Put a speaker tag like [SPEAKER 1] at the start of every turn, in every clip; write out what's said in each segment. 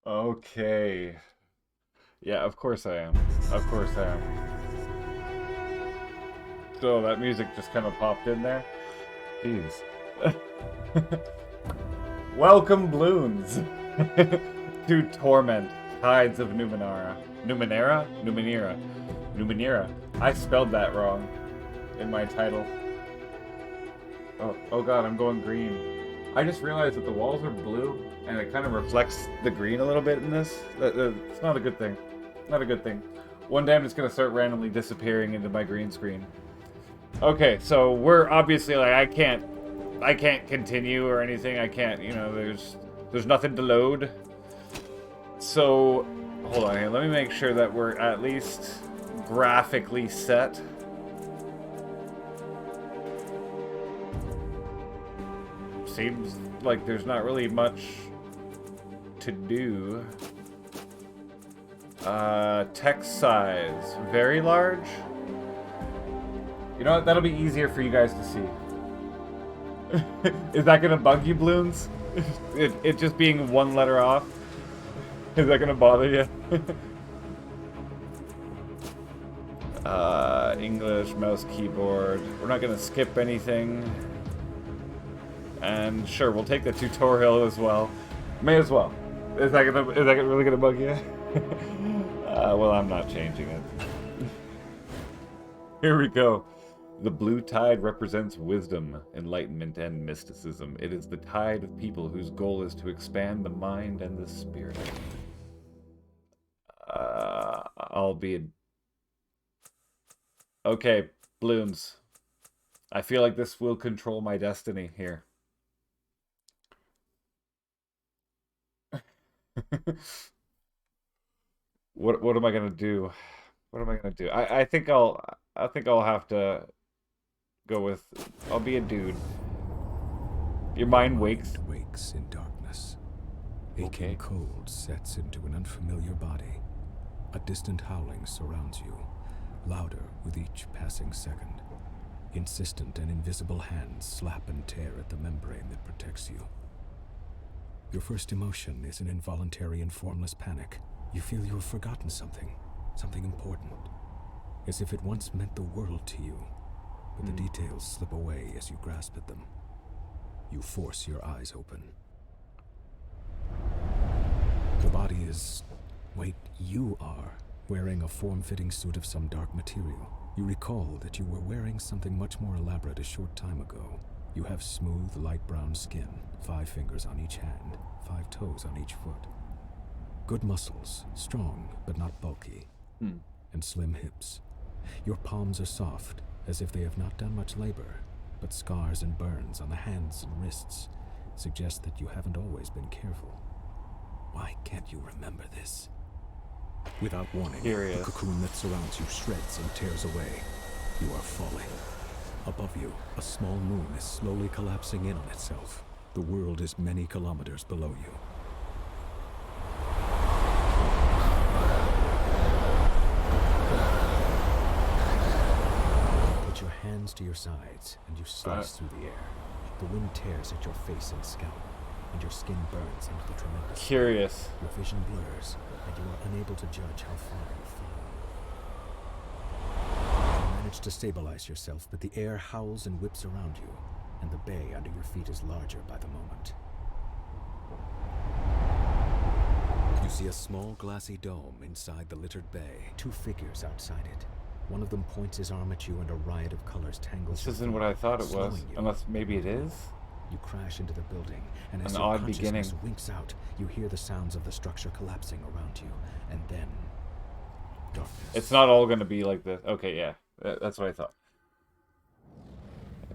[SPEAKER 1] Okay. Yeah, of course I am. Of course I am. So that music just kind of popped in there. Jeez. Welcome, Bloons, to Torment, Tides of Numenera. Numenera? Numenera. Numenera. I spelled that wrong in my title. Oh god, I'm going green. I just realized that the walls are blue, and it kind of reflects the green a little bit in this. It's not a good thing. Not a good thing. One day I'm just gonna start randomly disappearing into my green screen. Okay, so we're obviously like I can't continue or anything. I can't, there's nothing to load. So hold on here. Let me make sure that we're at least graphically set. Seems like there's not really much to do. Text size, very large. You know what? That'll be easier for you guys to see. Is that gonna bug you, Bloons? It just being one letter off? Is that gonna bother you? English, mouse, keyboard. We're not gonna skip anything. And sure, we'll take the tutorial as well. May as well. Is that really gonna bug you? Well, I'm not changing it. Here we go. The blue tide represents wisdom, enlightenment, and mysticism. It is the tide of people whose goal is to expand the mind and the spirit. I'll be... Okay, Bloons. I feel like this will control my destiny here. What am I gonna do? What am I gonna do? I think I'll have to go with I'll be a dude. Your mind wakes.
[SPEAKER 2] Wakes in darkness.
[SPEAKER 1] Okay.
[SPEAKER 2] Aching cold sets into an unfamiliar body. A distant howling surrounds you, louder with each passing second. Insistent and invisible hands slap and tear at the membrane that protects you. Your first emotion is an involuntary and formless panic. You feel you have forgotten something important, as if it once meant the world to you, but the details slip away as you grasp at them. You force your eyes open. The body is... wait, you are wearing a form-fitting suit of some dark material. You recall that you were wearing something much more elaborate a short time ago. You have smooth, light brown skin, 5 fingers on each hand, 5 toes on each foot. Good muscles, strong but not bulky, and slim hips. Your palms are soft, as if they have not done much labor, but scars and burns on the hands and wrists suggest that you haven't always been careful. Why can't you remember this? Without warning,
[SPEAKER 1] Curious.
[SPEAKER 2] the cocoon that surrounds you shreds and tears away. You are falling. Above you, a small moon is slowly collapsing in on itself. The world is many kilometers below you. Put your hands to your sides, and you slice through the air. The wind tears at your face and scalp, and your skin burns under the tremendous...
[SPEAKER 1] Curious.
[SPEAKER 2] Your vision blurs, and you are unable to judge how far you fall. You manage to stabilize yourself, but the air howls and whips around you, and the bay under your feet is larger by the moment. You see a small glassy dome inside the littered bay, 2 figures outside it. One of them points his arm at you, and a riot of colors tangles.
[SPEAKER 1] This isn't what I thought it was,
[SPEAKER 2] slowing you.
[SPEAKER 1] unless maybe it is.
[SPEAKER 2] You crash into the building, and as
[SPEAKER 1] An
[SPEAKER 2] your
[SPEAKER 1] odd
[SPEAKER 2] consciousness
[SPEAKER 1] beginning.
[SPEAKER 2] winks out, you hear the sounds of the structure collapsing around you, and then darkness.
[SPEAKER 1] It's not all gonna be like this. Okay, yeah, that's what I thought.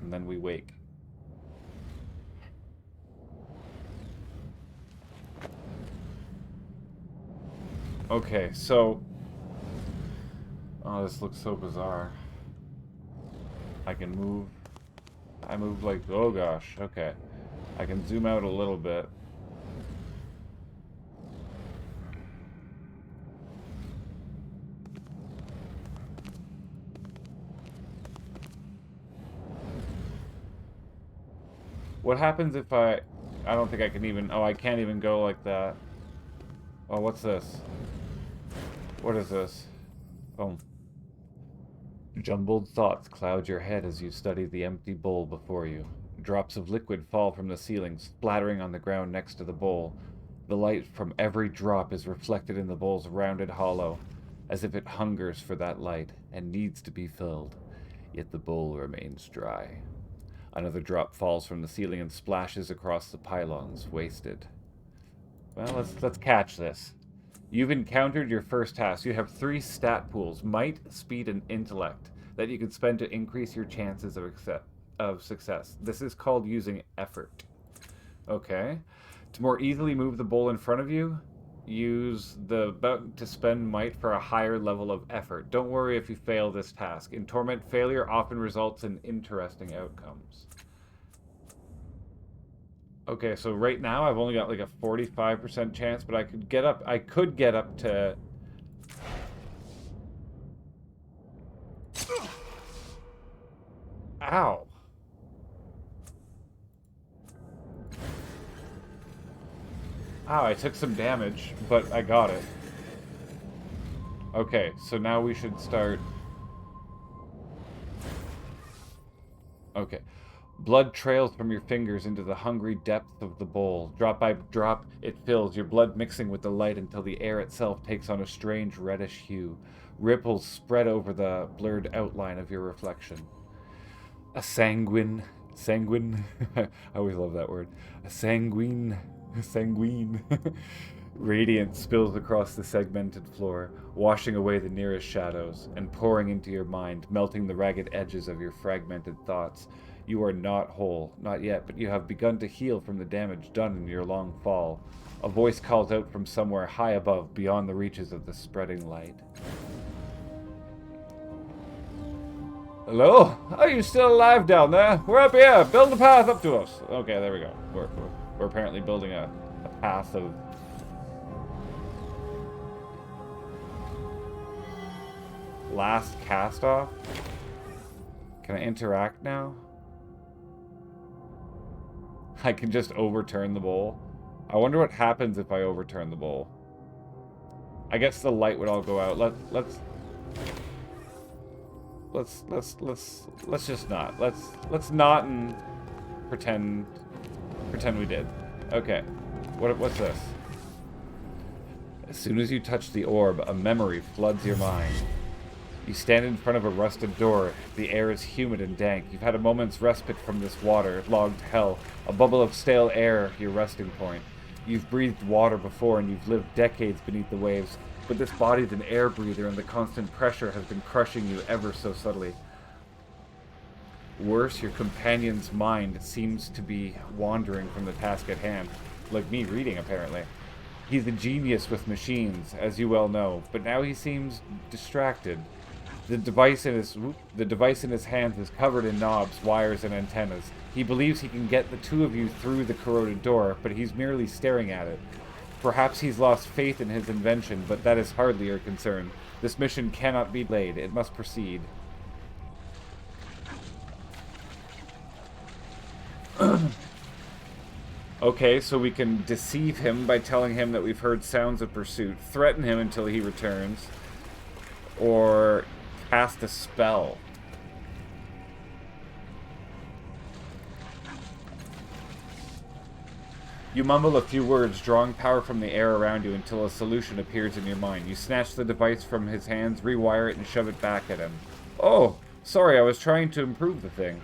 [SPEAKER 1] And then we wake. Okay, so... Oh, this looks so bizarre. I can move... I move like... Oh gosh, okay. I can zoom out a little bit. What happens if I don't think I can even... Oh, I can't even go like that. Oh, what's this? What is this? Oh. Jumbled thoughts cloud your head as you study the empty bowl before you. Drops of liquid fall from the ceiling, splattering on the ground next to the bowl. The light from every drop is reflected in the bowl's rounded hollow, as if it hungers for that light and needs to be filled. Yet the bowl remains dry. Another drop falls from the ceiling and splashes across the pylons, wasted. Well, let's catch this. You've encountered your first task. You have 3 stat pools, might, speed, and intellect, that you can spend to increase your chances of success. This is called using effort. Okay. To more easily move the bowl in front of you, use the button to spend might for a higher level of effort. Don't worry if you fail this task. In Torment, failure often results in interesting outcomes. Okay, so right now I've only got like a 45% chance, but I could get up to... Ow. Ow, I took some damage, but I got it. Okay, so now we should start... Okay. Blood trails from your fingers into the hungry depths of the bowl. Drop by drop, it fills, your blood mixing with the light until the air itself takes on a strange reddish hue. Ripples spread over the blurred outline of your reflection. A sanguine... I always love that word. A sanguine radiance spills across the segmented floor, washing away the nearest shadows, and pouring into your mind, melting the ragged edges of your fragmented thoughts. You are not whole, not yet, but you have begun to heal from the damage done in your long fall. A voice calls out from somewhere high above, beyond the reaches of the spreading light. Hello? Are you still alive down there? We're up here! Build a path up to us! Okay, there we go. We're apparently building a path of... Last cast off? Can I interact now? I can just overturn the bowl. I wonder what happens if I overturn the bowl. I guess the light would all go out. Let's just not. Let's not and pretend we did. Okay. What's this? As soon as you touch the orb, a memory floods your mind. You stand in front of a rusted door. The air is humid and dank. You've had a moment's respite from this water-logged hell. A bubble of stale air, your resting point. You've breathed water before and you've lived decades beneath the waves, but this body's an air breather and the constant pressure has been crushing you ever so subtly. Worse, your companion's mind seems to be wandering from the task at hand. Like me reading, apparently. He's a genius with machines, as you well know, but now he seems distracted. The device in his hands is covered in knobs, wires, and antennas. He believes he can get the 2 of you through the corroded door, but he's merely staring at it. Perhaps he's lost faith in his invention, but that is hardly your concern. This mission cannot be delayed. It must proceed. Okay, so we can deceive him by telling him that we've heard sounds of pursuit, threaten him until he returns, or cast a spell. You mumble a few words, drawing power from the air around you until a solution appears in your mind. You snatch the device from his hands, rewire it, and shove it back at him. Oh, sorry, I was trying to improve the thing.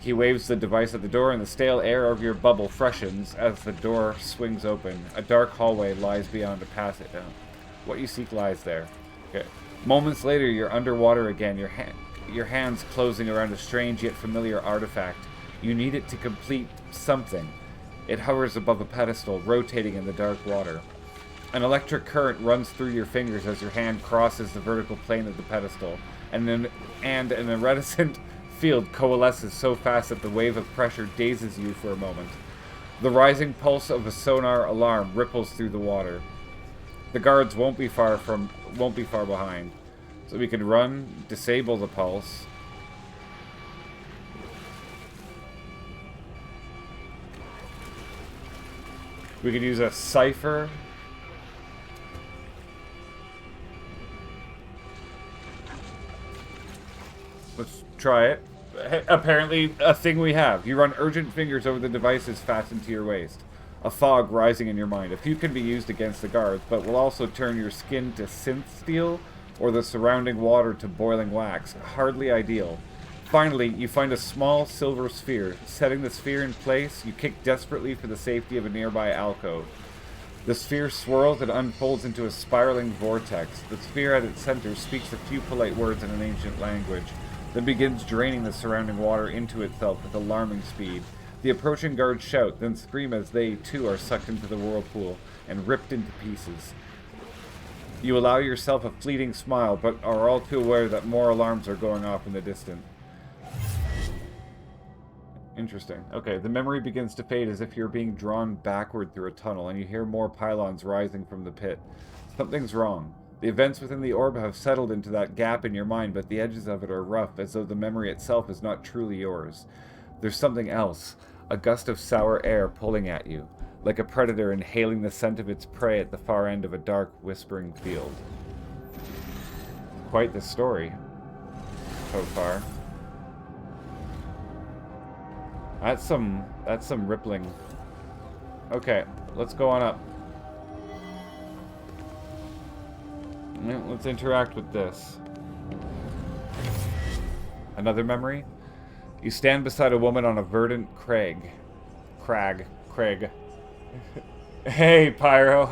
[SPEAKER 1] He waves the device at the door, and the stale air of your bubble freshens as the door swings open. A dark hallway lies beyond a passage. What you seek lies there. Okay. Moments later, you're underwater again, your hands closing around a strange yet familiar artifact. You need it to complete something. It hovers above a pedestal, rotating in the dark water. An electric current runs through your fingers as your hand crosses the vertical plane of the pedestal, and an iridescent field coalesces so fast that the wave of pressure dazes you for a moment. The rising pulse of a sonar alarm ripples through the water. The guards won't be far behind. So we can run, disable the pulse. We could use a cipher Try it. Apparently, a thing we have. You run urgent fingers over the devices fastened to your waist. A fog rising in your mind. A few can be used against the guards, but will also turn your skin to synth steel or the surrounding water to boiling wax. Hardly ideal. Finally, you find a small silver sphere. Setting the sphere in place, you kick desperately for the safety of a nearby alcove. The sphere swirls and unfolds into a spiraling vortex. The sphere at its center speaks a few polite words in an ancient language, then begins draining the surrounding water into itself with alarming speed. The approaching guards shout, then scream as they, too, are sucked into the whirlpool and ripped into pieces. You allow yourself a fleeting smile, but are all too aware that more alarms are going off in the distance. Interesting. Okay, the memory begins to fade as if you're being drawn backward through a tunnel, and you hear more pylons rising from the pit. Something's wrong. The events within the orb have settled into that gap in your mind, but the edges of it are rough, as though the memory itself is not truly yours. There's something else. A gust of sour air pulling at you, like a predator inhaling the scent of its prey at the far end of a dark, whispering field. Quite the story, so far. That's some rippling. Okay, let's go on up. Let's interact with this. Another memory? You stand beside a woman on a verdant crag. Hey, Pyro.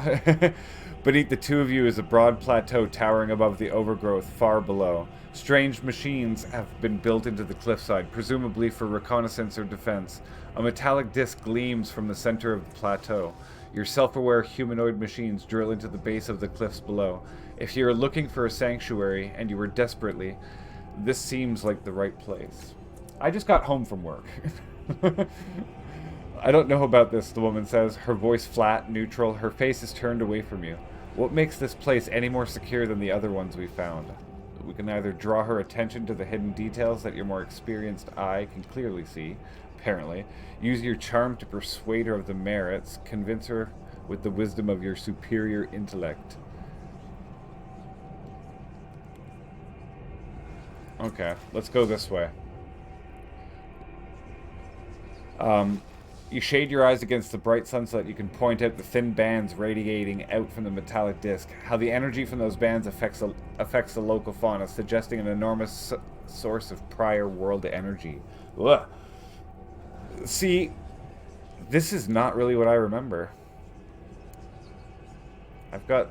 [SPEAKER 1] Beneath the two of you is a broad plateau towering above the overgrowth far below. Strange machines have been built into the cliffside, presumably for reconnaissance or defense. A metallic disc gleams from the center of the plateau. Your self-aware humanoid machines drill into the base of the cliffs below. If you are looking for a sanctuary, and you are desperately, this seems like the right place. I just got home from work. I don't know about this, the woman says, her voice flat, neutral, her face is turned away from you. What makes this place any more secure than the other ones we found? We can either draw her attention to the hidden details that your more experienced eye can clearly see, apparently, use your charm to persuade her of the merits, convince her with the wisdom of your superior intellect. Okay, let's go this way. You shade your eyes against the bright sun so that you can point out the thin bands radiating out from the metallic disc. How the energy from those bands affects the local fauna, suggesting an enormous source of prior world energy. Ugh. See, this is not really what I remember. I've got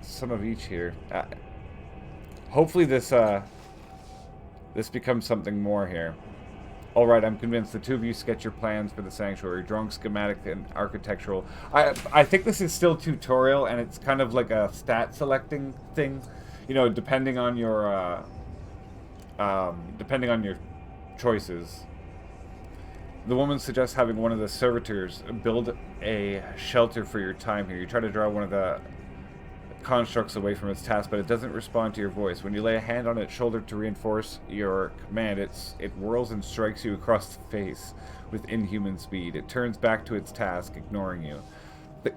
[SPEAKER 1] some of each here. Hopefully this becomes something more here. Alright, I'm convinced. The two of you sketch your plans for the sanctuary, drawing schematic and architectural. I think this is still tutorial, and it's kind of like a stat selecting thing. You know, depending on your choices. The woman suggests having one of the servitors build a shelter for your time here. You try to draw one of the constructs away from its task, but it doesn't respond to your voice. When you lay a hand on its shoulder to reinforce your command, it whirls and strikes you across the face with inhuman speed. It turns back to its task, ignoring you.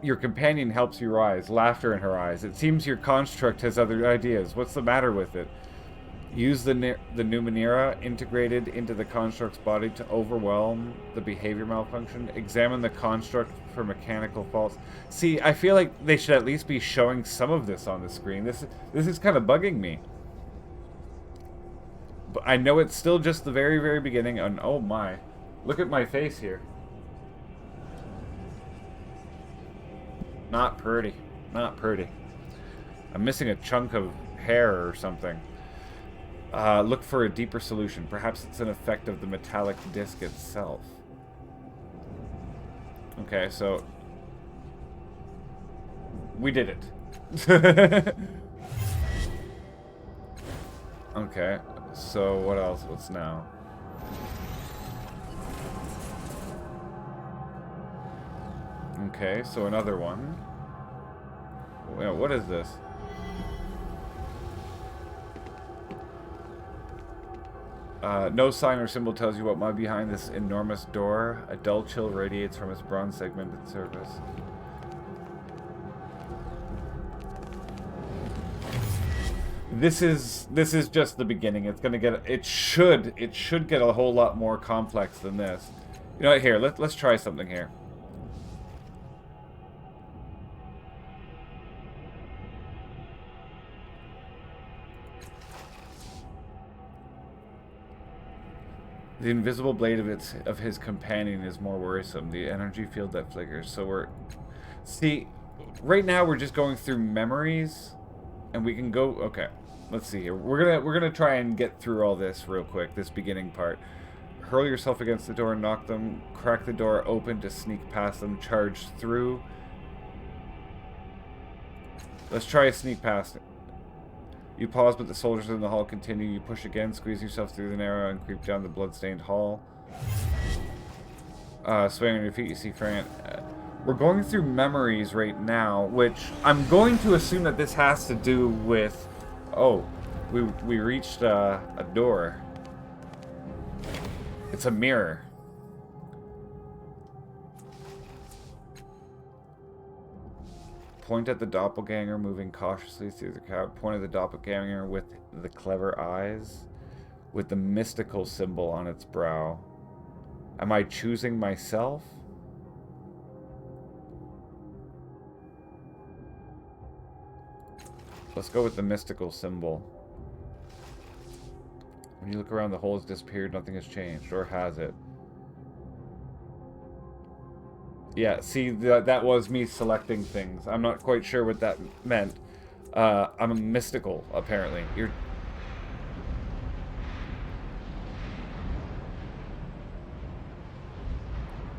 [SPEAKER 1] Your companion helps you rise, laughter in her eyes. It seems your construct has other ideas. What's the matter with it? Use the Numenera integrated into the construct's body to overwhelm the behavior malfunction. Examine the construct for mechanical faults. See, I feel like they should at least be showing some of this on the screen. This is kind of bugging me. But I know it's still just the very, very beginning. And oh my, look at my face here. Not pretty. Not pretty. I'm missing a chunk of hair or something. Look for a deeper solution. Perhaps it's an effect of the metallic disc itself. Okay, so we did it. Okay, so what else? What's now? Okay, so another one. Wait, what is this? No sign or symbol tells you what might be behind this enormous door. A dull chill radiates from its bronze segmented surface. This is just the beginning. It's gonna get it should get a whole lot more complex than this. You know what? Here, let's try something here. The invisible blade of his companion is more worrisome. The energy field that flickers. So we're see, right now we're just going through memories, and we can go. Okay, let's see here. We're gonna try and get through all this real quick. This beginning part. Hurl yourself against the door and knock them. Crack the door open to sneak past them. Charge through. Let's try a sneak past it. You pause, but the soldiers in the hall continue. You push again, squeeze yourself through the narrow, and creep down the blood-stained hall. Swing on your feet, you see Fran. We're going through memories right now, which I'm going to assume that this has to do with... Oh, we reached a door. It's a mirror. Point at the doppelganger, moving cautiously through the crowd. Point at the doppelganger with the clever eyes, with the mystical symbol on its brow. Am I choosing myself? Let's go with the mystical symbol. When you look around, the hole has disappeared. Nothing has changed, or has it? Yeah, see, that was me selecting things. I'm not quite sure what that meant. I'm a mystical, apparently. You're...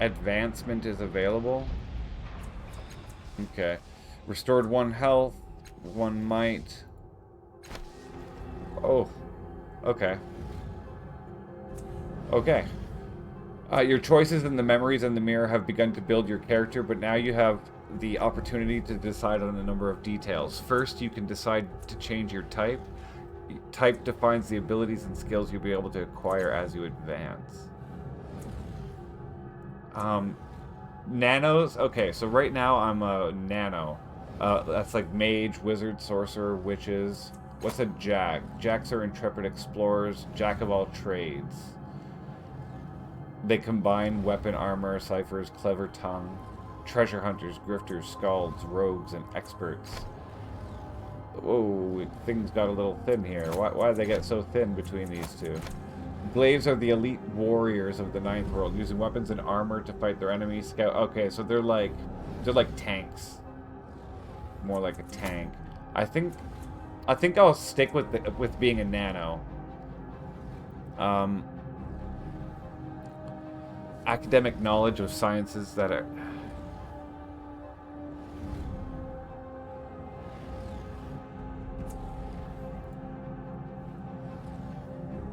[SPEAKER 1] Advancement is available. Okay. Restored 1 health, 1 might. Oh. Okay. Okay. Your choices in the memories and the mirror have begun to build your character, but now you have the opportunity to decide on a number of details. First, you can decide to change your type. Type defines the abilities and skills you'll be able to acquire as you advance. Nanos. Okay, so right now I'm a nano. That's like mage, wizard, sorcerer, witches. What's a jag? Jags are intrepid explorers, jack of all trades. They combine weapon, armor, ciphers, clever tongue, treasure hunters, grifters, scalds, rogues, and experts. Whoa, things got a little thin here. Why did they get so thin between these two? Glaives are the elite warriors of the Ninth World, using weapons and armor to fight their enemies. Scout. Okay, so they're like tanks. More like a tank. I think I'll stick with being a nano. Academic knowledge of sciences that are...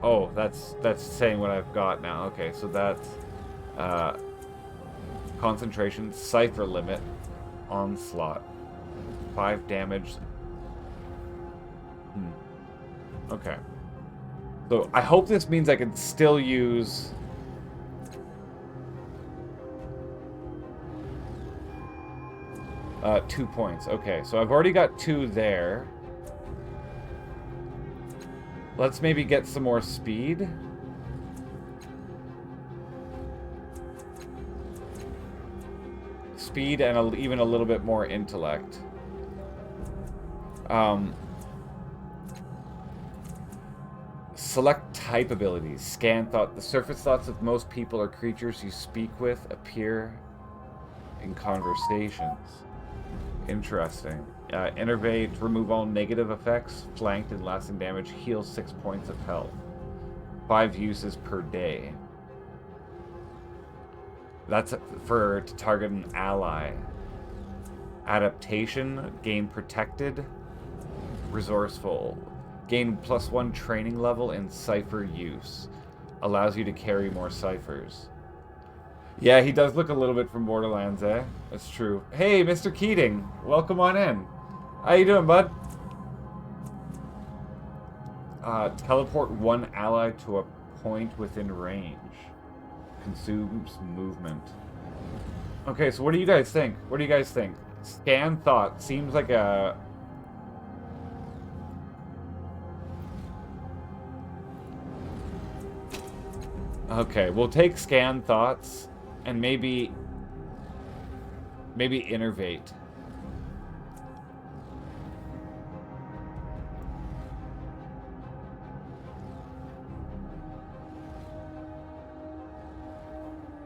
[SPEAKER 1] Oh, that's saying what I've got now. Okay, so that's concentration, cipher limit, onslaught, 5 damage. Okay. So I hope this means I can still use... 2 points. Okay, so I've already got 2 there. Let's maybe get some more speed. Speed and even a little bit more intellect. Select type abilities. Scan thought. The surface thoughts of most people or creatures you speak with appear in conversations. Interesting. Innervate, remove all negative effects, flanked and lasting damage, heal 6 points of health. 5 uses per day. That's to target an ally. Adaptation, gain protected, resourceful. Gain +1 training level in cipher use. Allows you to carry more ciphers. Yeah, he does look a little bit from Borderlands, eh? That's true. Hey, Mr. Keating. Welcome on in. How you doing, bud? Teleport 1 ally to a point within range. Consumes movement. Okay, so what do you guys think? What do you guys think? Scan thought seems like a... Okay, we'll take scan thoughts and maybe innervate.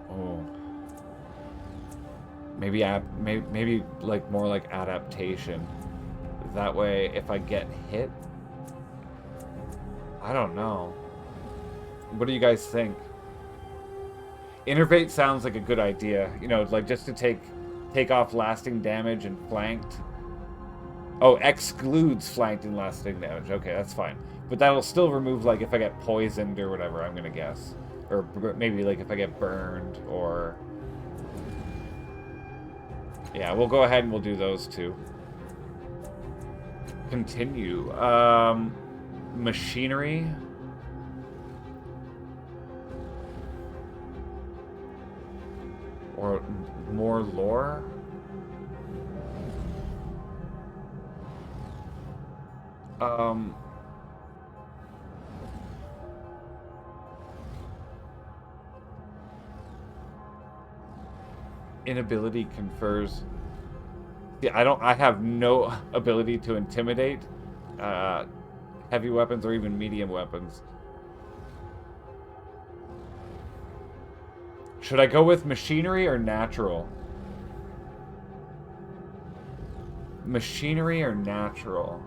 [SPEAKER 1] Oh. Maybe like more like adaptation. That way if I get hit, I don't know. What do you guys think? Innervate sounds like a good idea. You know, like just to take off lasting damage and flanked. Oh, excludes flanked and lasting damage. Okay, that's fine. But that'll still remove, like, if I get poisoned or whatever, I'm gonna guess. Or maybe, like, if I get burned or... Yeah, we'll go ahead and we'll do those two. Continue. Machinery. Or more lore. Inability confers. Yeah, I have no ability to intimidate heavy weapons or even medium weapons. Should I go with machinery or natural? Machinery or natural?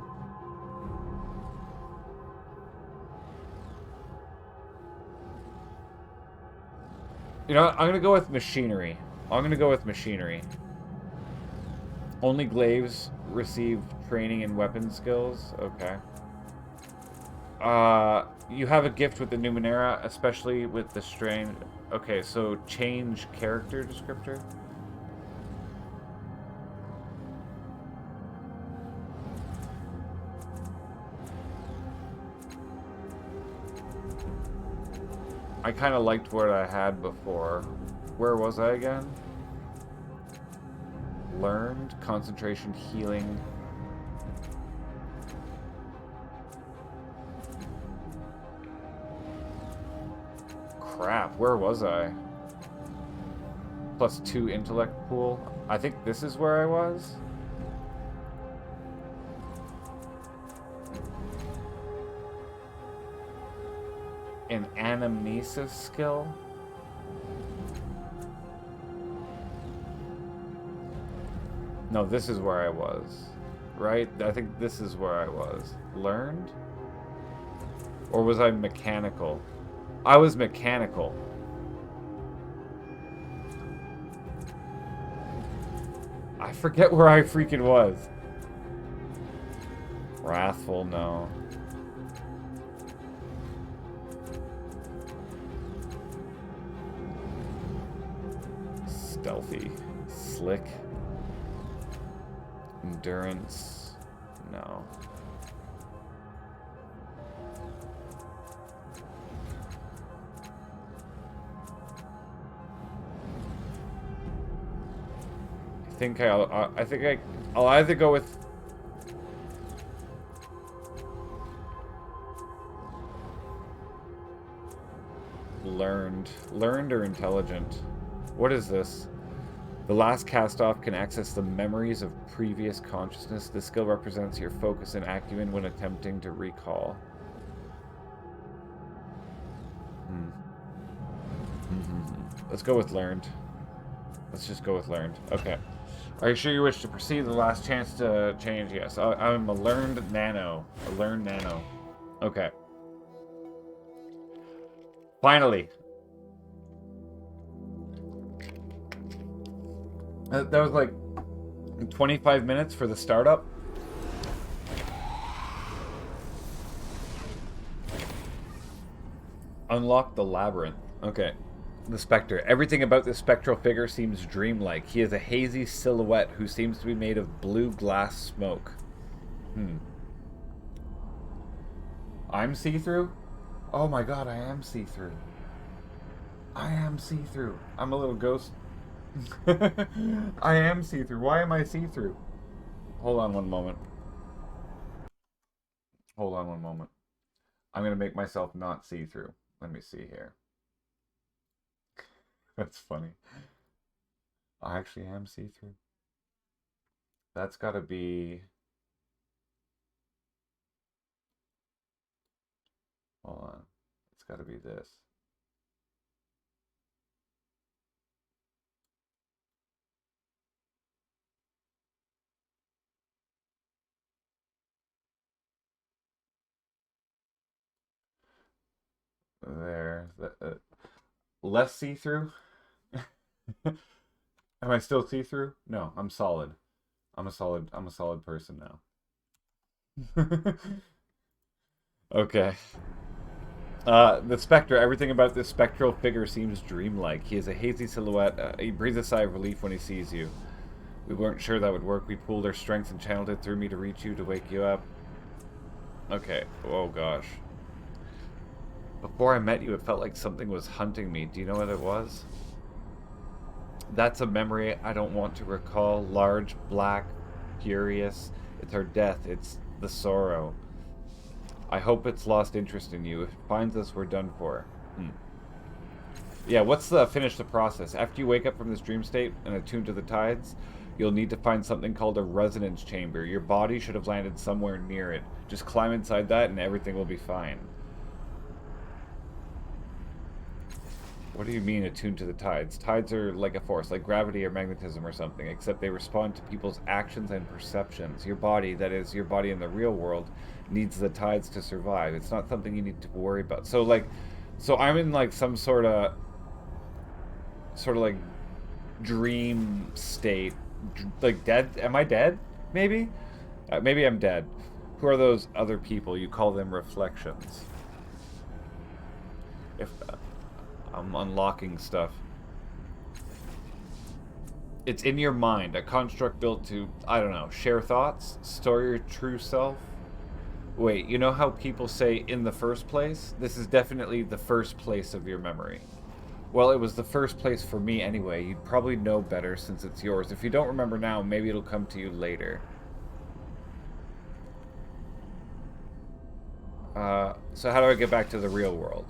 [SPEAKER 1] You know what? I'm gonna go with machinery. I'm gonna go with machinery. Only glaives receive training in weapon skills. Okay. You have a gift with the Numenera, especially with the strain. Okay, so change character descriptor. I kind of liked what I had before. Where was I again? Learned, concentration, healing. Crap, where was I? +2 intellect pool. I think this is where I was. An anamnesis skill. No, this is where I was. Right? I think this is where I was. Learned? Or was I mechanical? I was mechanical. I forget where I freaking was. Wrathful, no. Stealthy. Slick. Endurance. No. I think I'll either go with learned or intelligent. What is this? The last cast off can access the memories of previous consciousness. This skill represents your focus and acumen when attempting to recall. Let's go with learned. Let's just go with learned. Okay. Are you sure you wish to proceed? The last chance to change? Yes. I'm a learned nano. A learned nano. Okay. Finally. That was like 25 minutes for the startup. Unlock the labyrinth. Okay. The Spectre. Everything about this spectral figure seems dreamlike. He is a hazy silhouette who seems to be made of blue glass smoke. I'm see-through? Oh my god, I am see-through. I am see-through. I'm a little ghost. I am see-through. Why am I see-through? Hold on one moment. Hold on one moment. I'm going to make myself not see-through. Let me see here. That's funny. I actually am see-through. That's gotta be... Hold on. It's gotta be this. There. Less see-through? Am I still see-through? No, I'm solid. I'm a solid person now. Okay. The Spectre, everything about this spectral figure seems dreamlike. He is a hazy silhouette. He breathes a sigh of relief when he sees you. We weren't sure that would work. We pooled our strength and channeled it through me to reach you, to wake you up. Okay. Oh, gosh. Before I met you, it felt like something was hunting me. Do you know what it was? That's a memory I don't want to recall. Large, black, furious. It's our death. It's the sorrow. I hope it's lost interest in you. If it finds us, we're done for. Yeah, what's the finish the process? After you wake up from this dream state and attune to the tides, you'll need to find something called a resonance chamber. Your body should have landed somewhere near it. Just climb inside that and everything will be fine. What do you mean attuned to the tides? Tides are like a force, like gravity or magnetism or something, except they respond to people's actions and perceptions. Your body, that is, your body in the real world, needs the tides to survive. It's not something you need to worry about. So, like, so I'm in, like, some sort of, like, dream state. Like, dead? Am I dead? Maybe? Maybe I'm dead. Who are those other people? You call them reflections. If... I'm unlocking stuff. It's in your mind, a construct built to, I don't know, share thoughts, store your true self. Wait, you know how people say in the first place? This is definitely the first place of your memory. Well, it was the first place for me anyway. You'd probably know better since it's yours. If you don't remember now, maybe it'll come to you later. So how do I get back to the real world?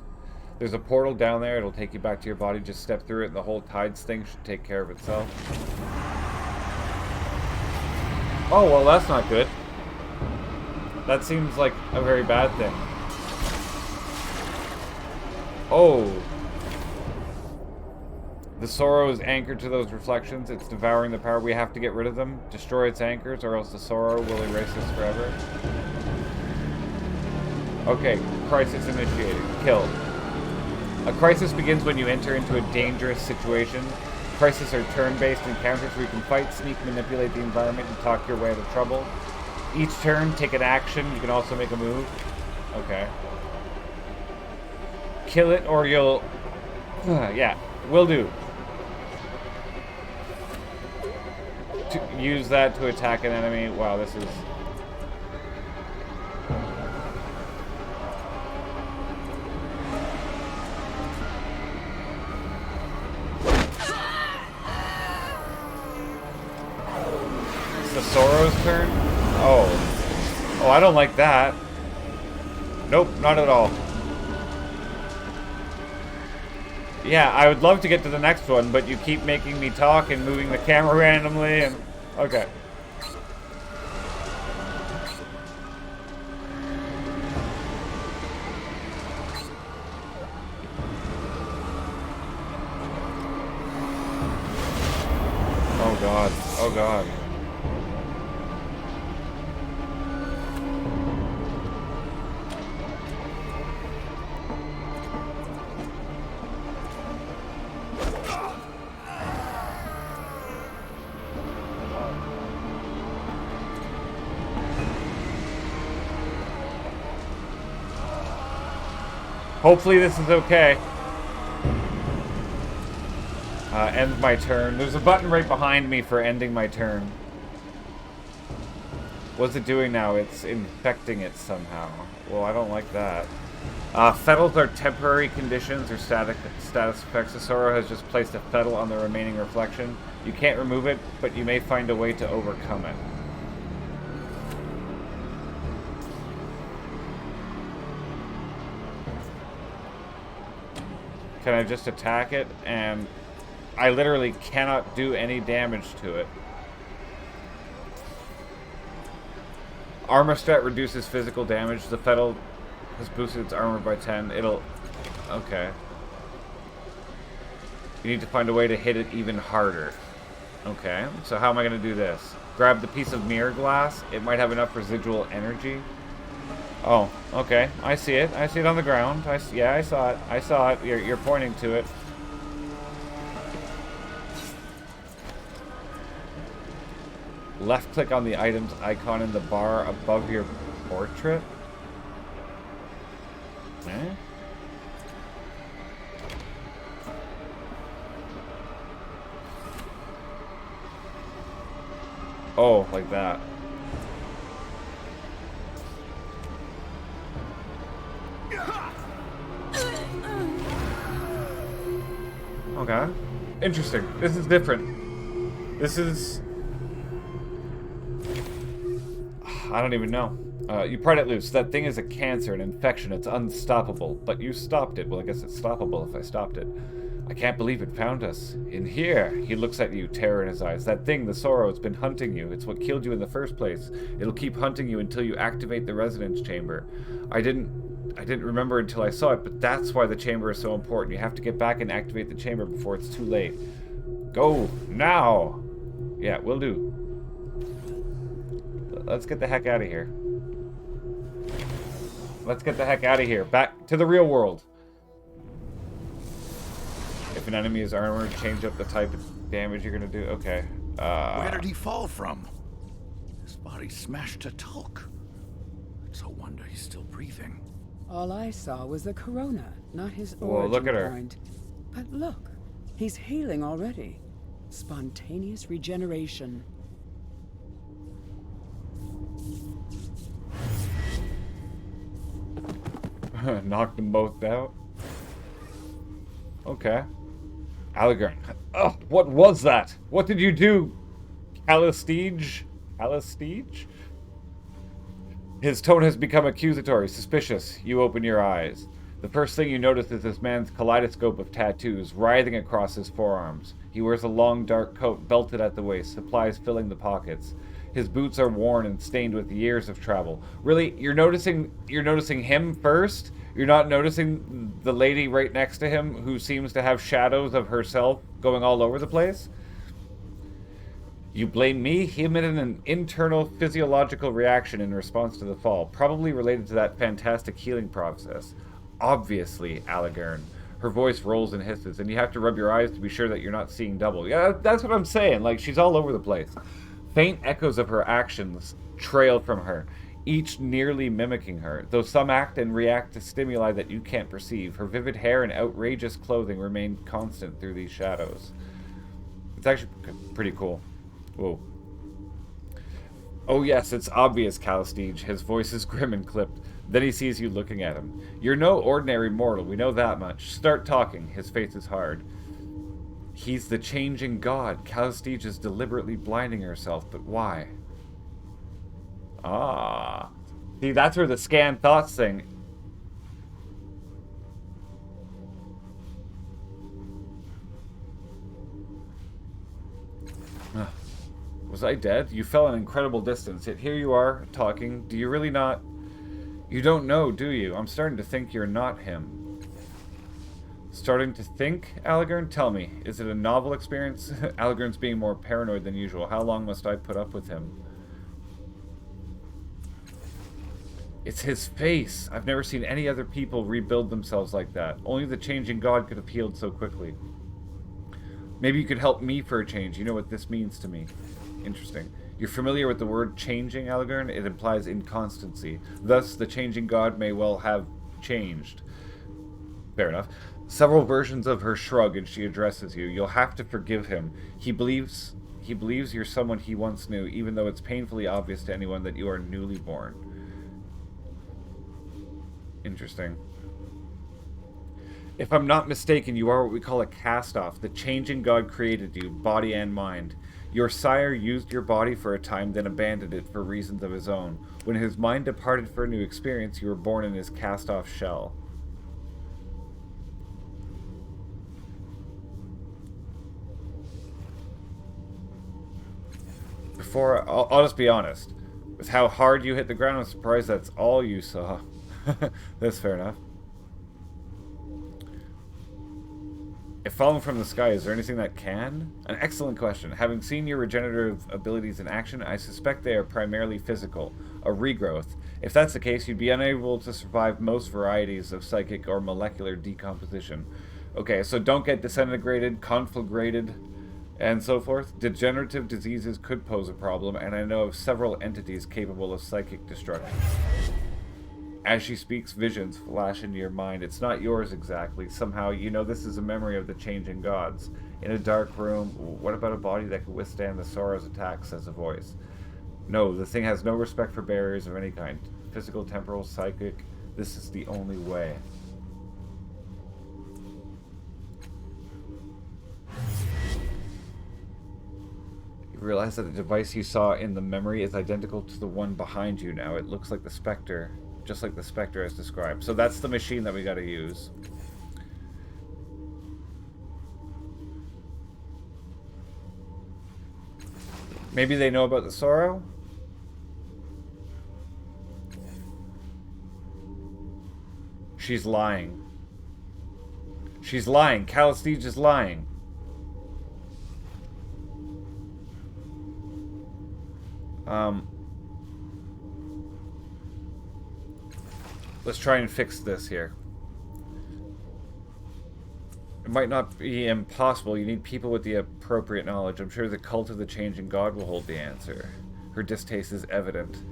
[SPEAKER 1] There's a portal down there. It'll take you back to your body. Just step through it, and the whole tides thing should take care of itself. Oh, well, that's not good. That seems like a very bad thing. Oh. The sorrow is anchored to those reflections. It's devouring the power. We have to get rid of them. Destroy its anchors, or else the sorrow will erase us forever. Okay, crisis initiated. Kill. A crisis begins when you enter into a dangerous situation. Crises are turn-based encounters where you can fight, sneak, manipulate the environment, and talk your way out of trouble. Each turn, take an action. You can also make a move. Okay. Kill it or you'll... yeah, will do. Use that to attack an enemy. Wow, this is... the Sorrow's turn? Oh. Oh, I don't like that. Nope, not at all. Yeah, I would love to get to the next one, but you keep making me talk and moving the camera randomly and... Okay. Oh god. Oh god. Hopefully this is okay. End my turn. There's a button right behind me for ending my turn. What's it doing now? It's infecting it somehow. Well, I don't like that. Fettles are temporary conditions or status effects. The Sorrow has just placed a fettle on the remaining reflection. You can't remove it, but you may find a way to overcome it. Can I just attack it and... I literally cannot do any damage to it. Armor stat reduces physical damage. The Fettle has boosted its armor by 10. It'll... Okay. You need to find a way to hit it even harder. Okay, so how am I going to do this? Grab the piece of mirror glass. It might have enough residual energy. Oh, okay. I see it. I see it on the ground. Yeah, I saw it. I saw it. You're pointing to it. Left click on the items icon in the bar above your portrait. Eh? Oh, like that. Okay. Interesting. This is different. This is... I don't even know. You pried it loose. That thing is a cancer, an infection. It's unstoppable. But you stopped it. Well, I guess it's stoppable if I stopped it. I can't believe it found us. In here. He looks at you, terror in his eyes. That thing, the sorrow, it's been hunting you. It's what killed you in the first place. It'll keep hunting you until you activate the resonance chamber. I didn't remember until I saw it, but that's why the chamber is so important. You have to get back and activate the chamber before it's too late. Go now. Yeah, will do. Let's get the heck out of here. Let's get the heck out of here. Back to the real world. If an enemy is armored, change up the type of damage you're going to do. Okay.
[SPEAKER 3] Where did he fall from? His body smashed to talc. It's a wonder he's still breathing.
[SPEAKER 4] All I saw was the corona, not his
[SPEAKER 1] Whoa,
[SPEAKER 4] origin
[SPEAKER 1] look at her.
[SPEAKER 4] point. But look, he's healing already. Spontaneous regeneration.
[SPEAKER 1] Knocked them both out. Okay. Allegorn. Oh, what was that? What did you do? Callistige? Callistige? His tone has become accusatory, suspicious. You open your eyes. The first thing you notice is this man's kaleidoscope of tattoos writhing across his forearms. He wears a long, dark coat belted at the waist, supplies filling the pockets. His boots are worn and stained with years of travel. Really, you're noticing him first? You're not noticing the lady right next to him who seems to have shadows of herself going all over the place? You blame me? He emitted an internal physiological reaction in response to the fall, probably related to that fantastic healing process. Obviously, Allegorn. Her voice rolls and hisses, and you have to rub your eyes to be sure that you're not seeing double. Yeah, that's what I'm saying. Like, she's all over the place. Faint echoes of her actions trail from her, each nearly mimicking her, though some act and react to stimuli that you can't perceive. Her vivid hair and outrageous clothing remain constant through these shadows. It's actually pretty cool. Whoa. Oh yes, it's obvious, Callistige. His voice is grim and clipped. Then he sees you looking at him. You're no ordinary mortal, we know that much. Start talking. His face is hard. He's the changing god. Callistige is deliberately blinding herself, but why? Ah. See, that's where the scan thoughts thing... Was I dead? You fell an incredible distance, yet here you are, talking. Do you really not... You don't know, do you? I'm starting to think you're not him. Starting to think, Allegorn? Tell me, is it a novel experience? Allegorn's being more paranoid than usual. How long must I put up with him? It's his face. I've never seen any other people rebuild themselves like that. Only the changing god could have healed so quickly. Maybe you could help me for a change. You know what this means to me. Interesting. You're familiar with the word changing, Allegorn? It implies inconstancy. Thus, the changing god may well have changed. Fair enough. Several versions of her shrug and she addresses you. You'll have to forgive him. He believes you're someone he once knew, even though it's painfully obvious to anyone that you are newly born. Interesting. If I'm not mistaken, you are what we call a cast-off. The changing god created you, body and mind. Your sire used your body for a time, then abandoned it for reasons of his own. When his mind departed for a new experience, you were born in his cast-off shell. Before, I'll just be honest. With how hard you hit the ground, I'm surprised that's all you saw. That's fair enough. If falling from the sky, is there anything that can? An excellent question. Having seen your regenerative abilities in action, I suspect they are primarily physical, a regrowth. If that's the case, you'd be unable to survive most varieties of psychic or molecular decomposition. Okay, so don't get disintegrated, conflagrated, and so forth. Degenerative diseases could pose a problem, and I know of several entities capable of psychic destruction. As she speaks, visions flash into your mind. It's not yours exactly. Somehow, you know this is a memory of the changing gods. In a dark room, what about a body that could withstand the sorrow's attacks, says a voice. No, the thing has no respect for barriers of any kind. Physical, temporal, psychic. This is the only way. You realize that the device you saw in the memory is identical to the one behind you now. It looks like the Spectre. Just like the Spectre as described. So that's the machine that we gotta use. Maybe they know about the sorrow? She's lying. She's lying. Calistige is lying. Let's try and fix this here. It might not be impossible. You need people with the appropriate knowledge. I'm sure the cult of the changing god will hold the answer. Her distaste is evident.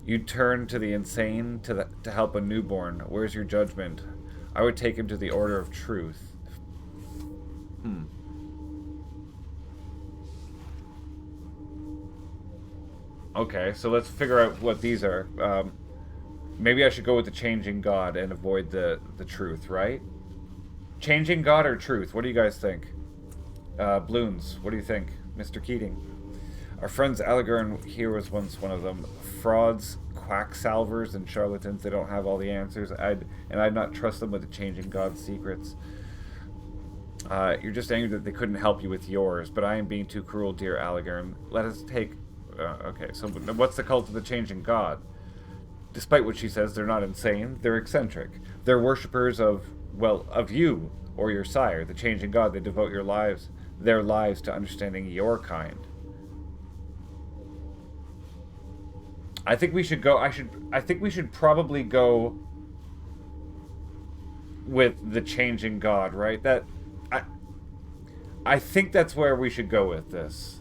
[SPEAKER 1] You turn to the insane to help a newborn. Where's your judgment? I would take him to the Order of Truth. Okay, so let's figure out what these are. Maybe I should go with the changing god and avoid the truth, right? Changing god or truth? What do you guys think? Bloons, what do you think? Mr. Keating. Our friends Allegern here was once one of them. Frauds, quacksalvers, and charlatans. They don't have all the answers. I'd not trust them with the changing god's secrets. You're just angry that they couldn't help you with yours, but I am being too cruel, dear Allegern. Let us take... okay, so what's the cult of the changing god? Despite what she says, they're not insane. They're eccentric. They're worshippers of, well, of you or your sire, the changing god. They devote their lives to understanding your kind. I think we should go. I think we should probably go with the changing god, right? I think that's where we should go with this.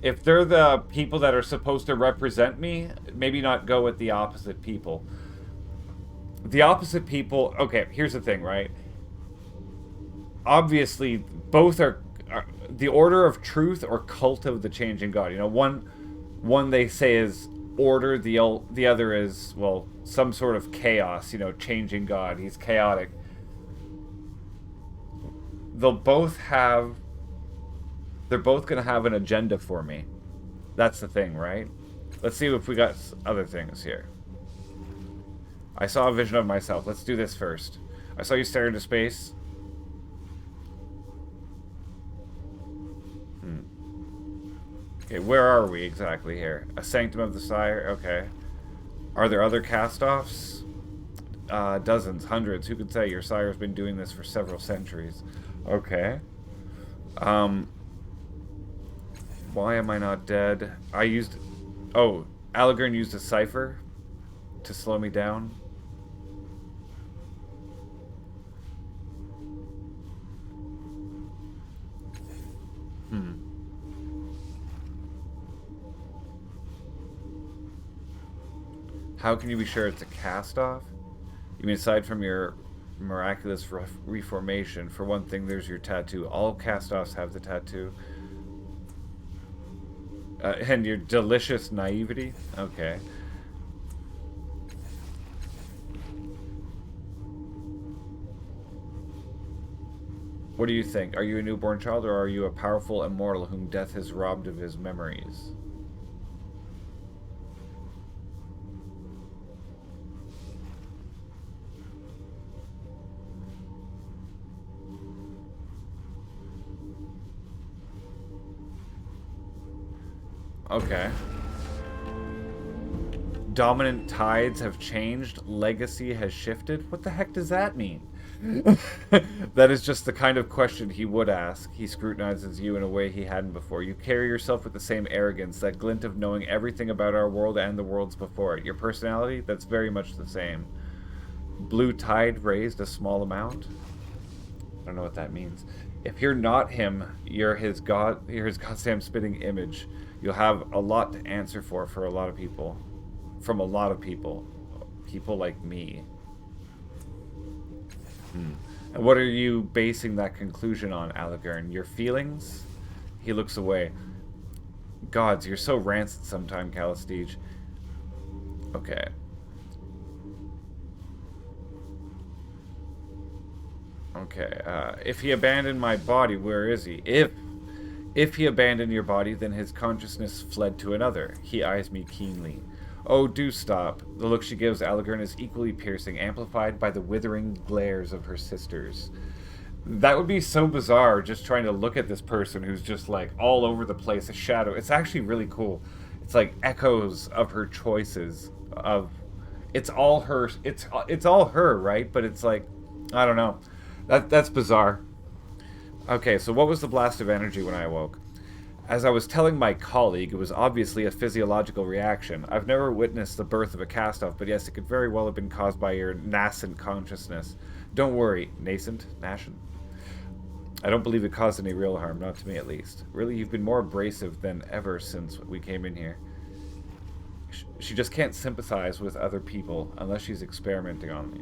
[SPEAKER 1] If they're the people that are supposed to represent me, maybe not go with the opposite people. The opposite people... Okay, here's the thing, right? Obviously, both are the Order of Truth or Cult of the Changing God. You know, one they say is order, the other is, well, some sort of chaos, you know, changing God. He's chaotic. They're both going to have an agenda for me. That's the thing, right? Let's see if we got other things here. I saw a vision of myself. Let's do this first. I saw you stare into space. Okay, where are we exactly here? A Sanctum of the Sire? Okay. Are there other cast-offs? Dozens, hundreds. Who could say? Your sire's been doing this for several centuries. Okay. Why am I not dead? Oh, Allegern used a cipher to slow me down. How can you be sure it's a cast-off? You mean aside from your miraculous reformation, for one thing, there's your tattoo. All cast-offs have the tattoo. And your delicious naivety? Okay. What do you think? Are you a newborn child, or are you a powerful immortal whom death has robbed of his memories? Okay. Dominant tides have changed. Legacy has shifted. What the heck does that mean? That is just the kind of question he would ask. He scrutinizes you in a way he hadn't before. You carry yourself with the same arrogance, that glint of knowing everything about our world and the worlds before it. Your personality, that's very much the same. Blue tide raised a small amount. I don't know what that means. If you're not him, you're his goddamn spitting image. You'll have a lot to answer for a lot of people. From a lot of people. People like me. And what are you basing that conclusion on, Alagern? Your feelings? He looks away. Gods, you're so rancid sometime, Calistige. Okay. Okay, if he abandoned my body, where is he? If he abandoned your body, then his consciousness fled to another. He eyes me keenly. Oh, do stop. The look she gives Alagern is equally piercing, amplified by the withering glares of her sisters. That would be so bizarre, just trying to look at this person who's just, like, all over the place, a shadow. It's actually really cool. It's like echoes of her choices, of... It's all her, it's all her, right? But it's like, I don't know. That's bizarre. Okay, so what was the blast of energy when I awoke? As I was telling my colleague, it was obviously a physiological reaction. I've never witnessed the birth of a cast-off, but yes, it could very well have been caused by your nascent consciousness. Don't worry. Nascent? Nascent? I don't believe it caused any real harm, not to me at least. Really, you've been more abrasive than ever since we came in here. She just can't sympathize with other people unless she's experimenting on me.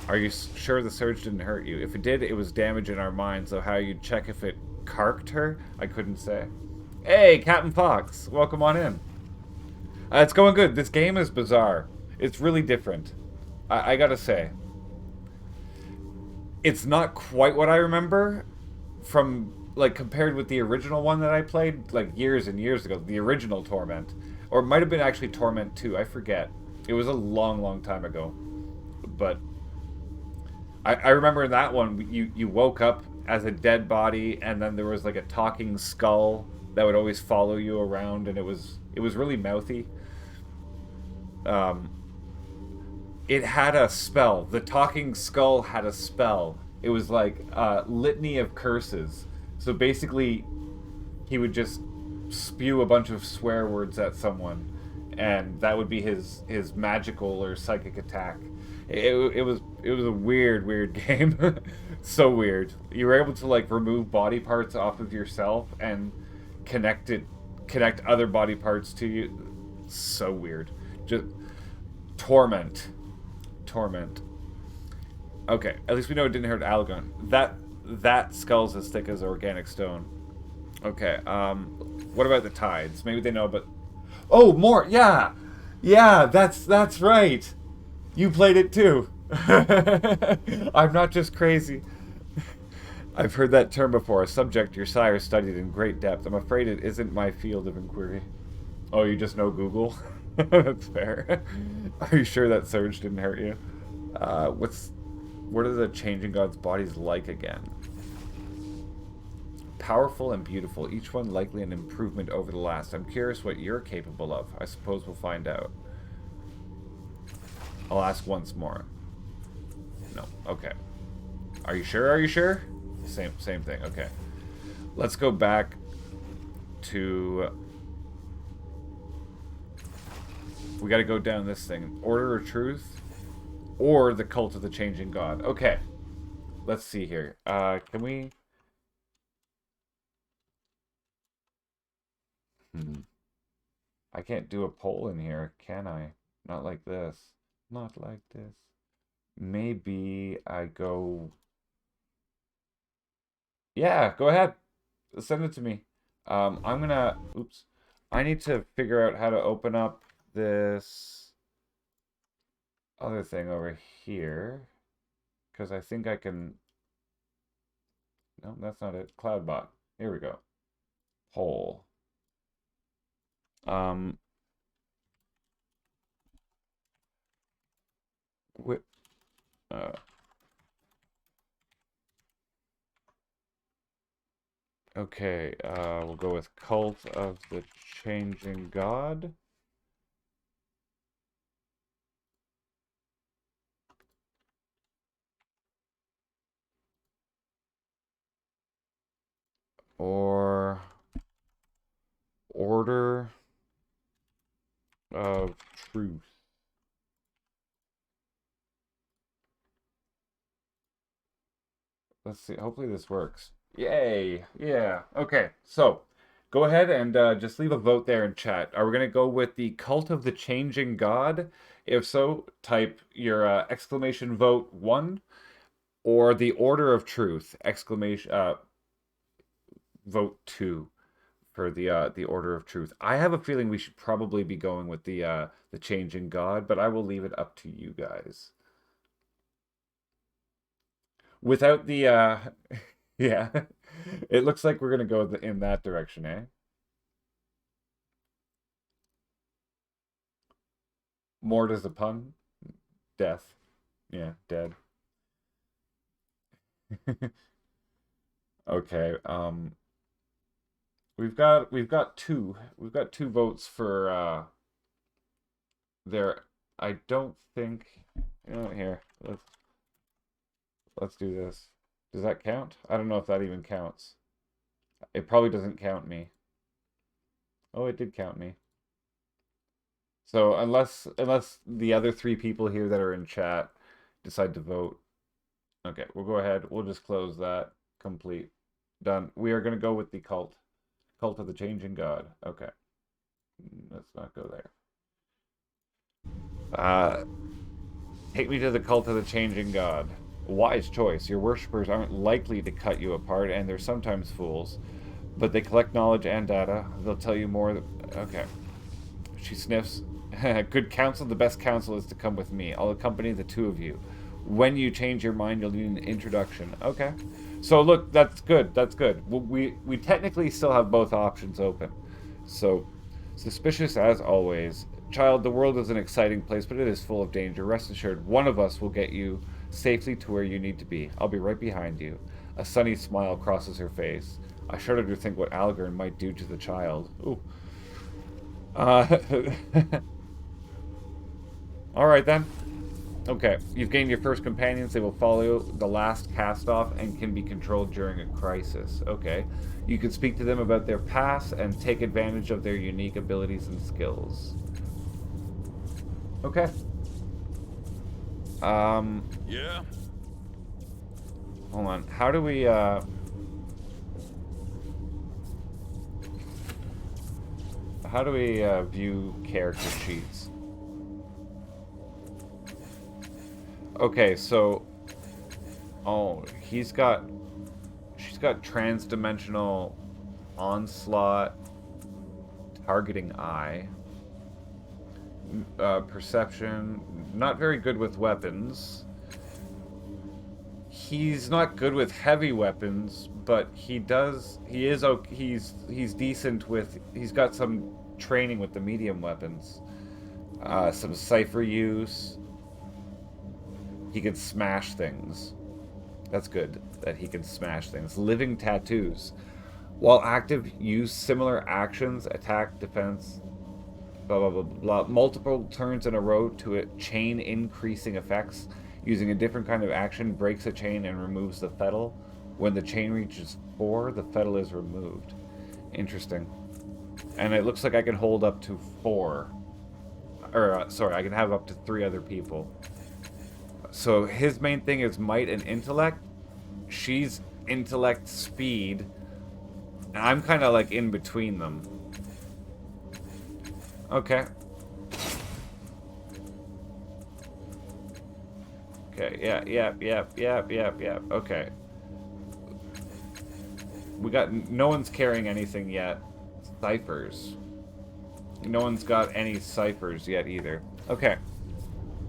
[SPEAKER 1] Are you sure the surge didn't hurt you? If it did, it was damage in our minds, so how you'd check if it carked her? I couldn't say. Hey, Captain Fox, welcome on in. It's going good. This game is bizarre. It's really different. I gotta say. It's not quite what I remember from, like, compared with the original one that I played, like, years and years ago. The original Torment. Or it might have been actually Torment 2, I forget. It was a long, long time ago. But I remember in that one, you woke up as a dead body, and then there was like a talking skull that would always follow you around, and it was really mouthy. It had a spell. The talking skull had a spell. It was like a litany of curses. So basically, he would just spew a bunch of swear words at someone, and that would be his magical or psychic attack. It was a weird game. So weird. You were able to like remove body parts off of yourself and connect other body parts to you. So weird. Just Torment. Okay, at least we know it didn't hurt Alagern. That skull's as thick as organic stone. Okay, what about the tides? Maybe they know, but oh, more. Yeah, that's right. You played it too. I'm not just crazy. I've heard that term before, a subject your sire studied in great depth. I'm afraid it isn't my field of inquiry. Oh, you just know Google? That's fair. Are you sure that surge didn't hurt you? What are the changing gods' bodies like again? Powerful and beautiful, each one likely an improvement over the last. I'm curious what you're capable of. I suppose we'll find out. I'll ask once more. No. Okay. Are you sure? Are you sure? Same thing. Okay. Let's go back to... We gotta go down this thing. Order of Truth or the Cult of the Changing God. Okay. Let's see here. Can we... I can't do a poll in here, can I? Not like this. Not like this. Maybe I go... Yeah, go ahead. Send it to me. I'm gonna... Oops. I need to figure out how to open up this other thing over here. Because I think I can... No, that's not it. Cloudbot. Here we go. Poll. Wh uh, Okay, we'll go with Cult of the Changing God. Or Order of Truth. Let's see. Hopefully this works. Yay! Yeah. Okay. So, go ahead and just leave a vote there in chat. Are we gonna go with the Cult of the Changing God? If so, type your exclamation vote 1, or the Order of Truth exclamation vote 2 for the Order of Truth. I have a feeling we should probably be going with the Changing God, but I will leave it up to you guys. Without the yeah. It looks like we're gonna go in that direction, eh? Mort is a pun. Death. Yeah, dead. Okay, we've got two votes for there. I don't think, here. Let's do this. Does that count? I don't know if that even counts. It probably doesn't count me. Oh, it did count me. So unless the other 3 people here that are in chat decide to vote. Okay, we'll go ahead. We'll just close that. Complete. Done. We are going to go with the cult. Cult of the Changing God. Okay. Let's not go there. Take me to the Cult of the Changing God. Wise choice. Your worshippers aren't likely to cut you apart, and they're sometimes fools. But they collect knowledge and data. They'll tell you more. Okay. She sniffs. Good counsel. The best counsel is to come with me. I'll accompany the 2 of you. When you change your mind, you'll need an introduction. Okay. So look, that's good. That's good. We technically still have both options open. So, suspicious as always. Child, the world is an exciting place, but it is full of danger. Rest assured, one of us will get you safely to where you need to be. I'll be right behind you. A sunny smile crosses her face. I shudder to think what Algern might do to the child. Ooh. Alright then. Okay, you've gained your first companions. They will follow the last cast-off and can be controlled during a crisis. Okay. You can speak to them about their past and take advantage of their unique abilities and skills. Okay.
[SPEAKER 3] Yeah?
[SPEAKER 1] Hold on. How do we, view character sheets? Okay, so... Oh, she's got trans-dimensional onslaught, targeting eye, perception, not very good with weapons. He's not good with heavy weapons, but he's decent with, he's got some training with the medium weapons. Some cipher use. He can smash things. That's good, that he can smash things. Living tattoos. While active, use similar actions, attack, defense, blah, blah, blah, blah. Multiple turns in a row to a chain increasing effects. Using a different kind of action, breaks a chain and removes the fettle. When the chain reaches 4, the fettle is removed. Interesting. And it looks like I can hold up to 4. Or, sorry, I can have up to 3 other people. So his main thing is might and intellect. She's intellect, speed. And I'm kind of like in between them. Okay. Okay, yeah. Okay. We got, no one's carrying anything yet. Ciphers. No one's got any ciphers yet either. Okay.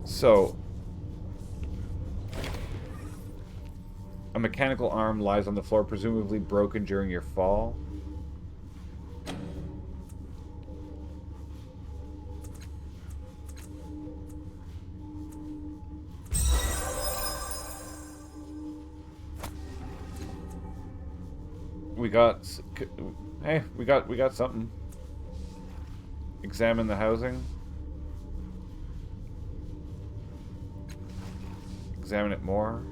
[SPEAKER 1] So, a mechanical arm lies on the floor, presumably broken during your fall. we got... Hey, we got something. Examine the housing. Examine it more.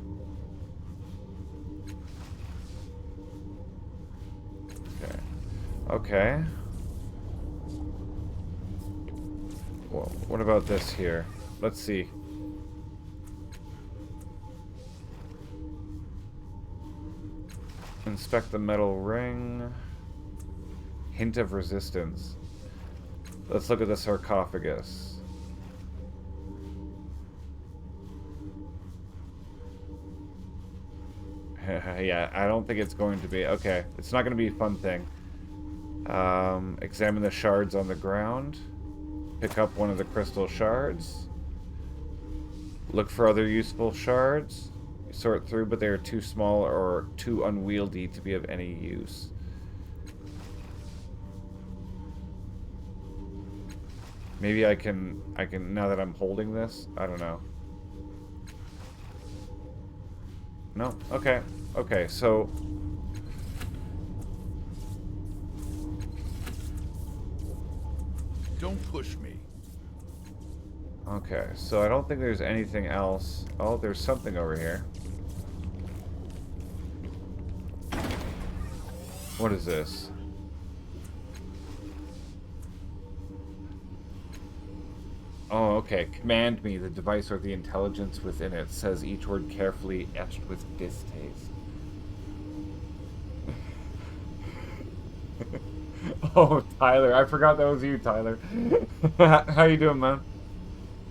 [SPEAKER 1] Okay. Okay. Well, what about this here? Let's see. Inspect the metal ring. Hint of resistance. Let's look at the sarcophagus. Yeah, I don't think it's going to be. Okay, it's not going to be a fun thing. Examine the shards on the ground. Pick up one of the crystal shards. Look for other useful shards. Sort through, but they are too small or too unwieldy to be of any use. Maybe I can, now that I'm holding this, I don't know. No? Okay. Okay, so...
[SPEAKER 3] Don't push me.
[SPEAKER 1] Okay, so I don't think there's anything else. Oh, there's something over here. What is this? Oh, okay. Command me, the device or the intelligence within it, says each word carefully etched with distaste. Oh, Tyler. I forgot that was you, Tyler. How you doing, man?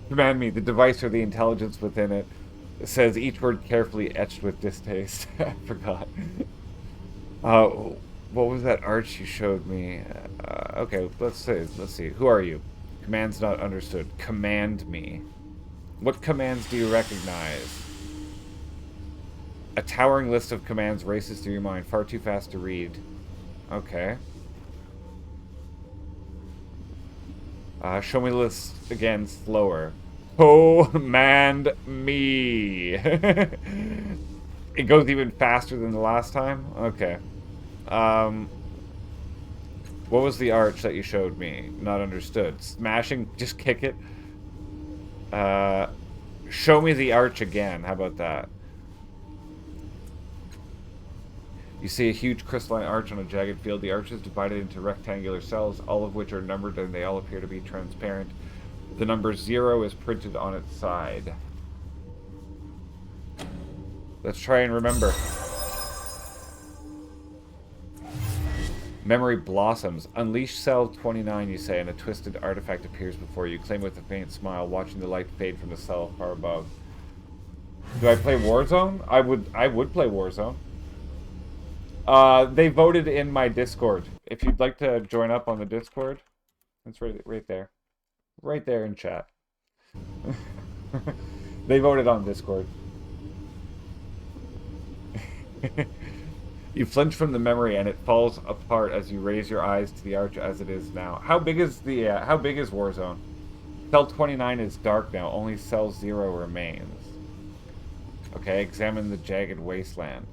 [SPEAKER 1] Command me, the device or the intelligence within it, says each word carefully etched with distaste. I forgot. What was that arch you showed me? Okay, let's see. Who are you? Commands not understood. Command me. What commands do you recognize? A towering list of commands races through your mind, far too fast to read. Okay. Show me the list again, slower. Command me. It goes even faster than the last time? Okay. What was the arch that you showed me? Not understood. Smashing? Just kick it? Show me the arch again. How about that? You see a huge crystalline arch on a jagged field. The arch is divided into rectangular cells, all of which are numbered, and they all appear to be transparent. The number 0 is printed on its side. Let's try and remember. Memory blossoms. Unleash cell 29, you say, and a twisted artifact appears before you. Claim with a faint smile, watching the light fade from the cell far above. Do I play Warzone? I would play Warzone. They voted in my Discord. If you'd like to join up on the Discord, it's right there. Right there in chat. They voted on Discord. You flinch from the memory and it falls apart as you raise your eyes to the arch as it is now. How big is Warzone? Cell 29 is dark now. Only cell 0 remains. Okay, examine the jagged wasteland.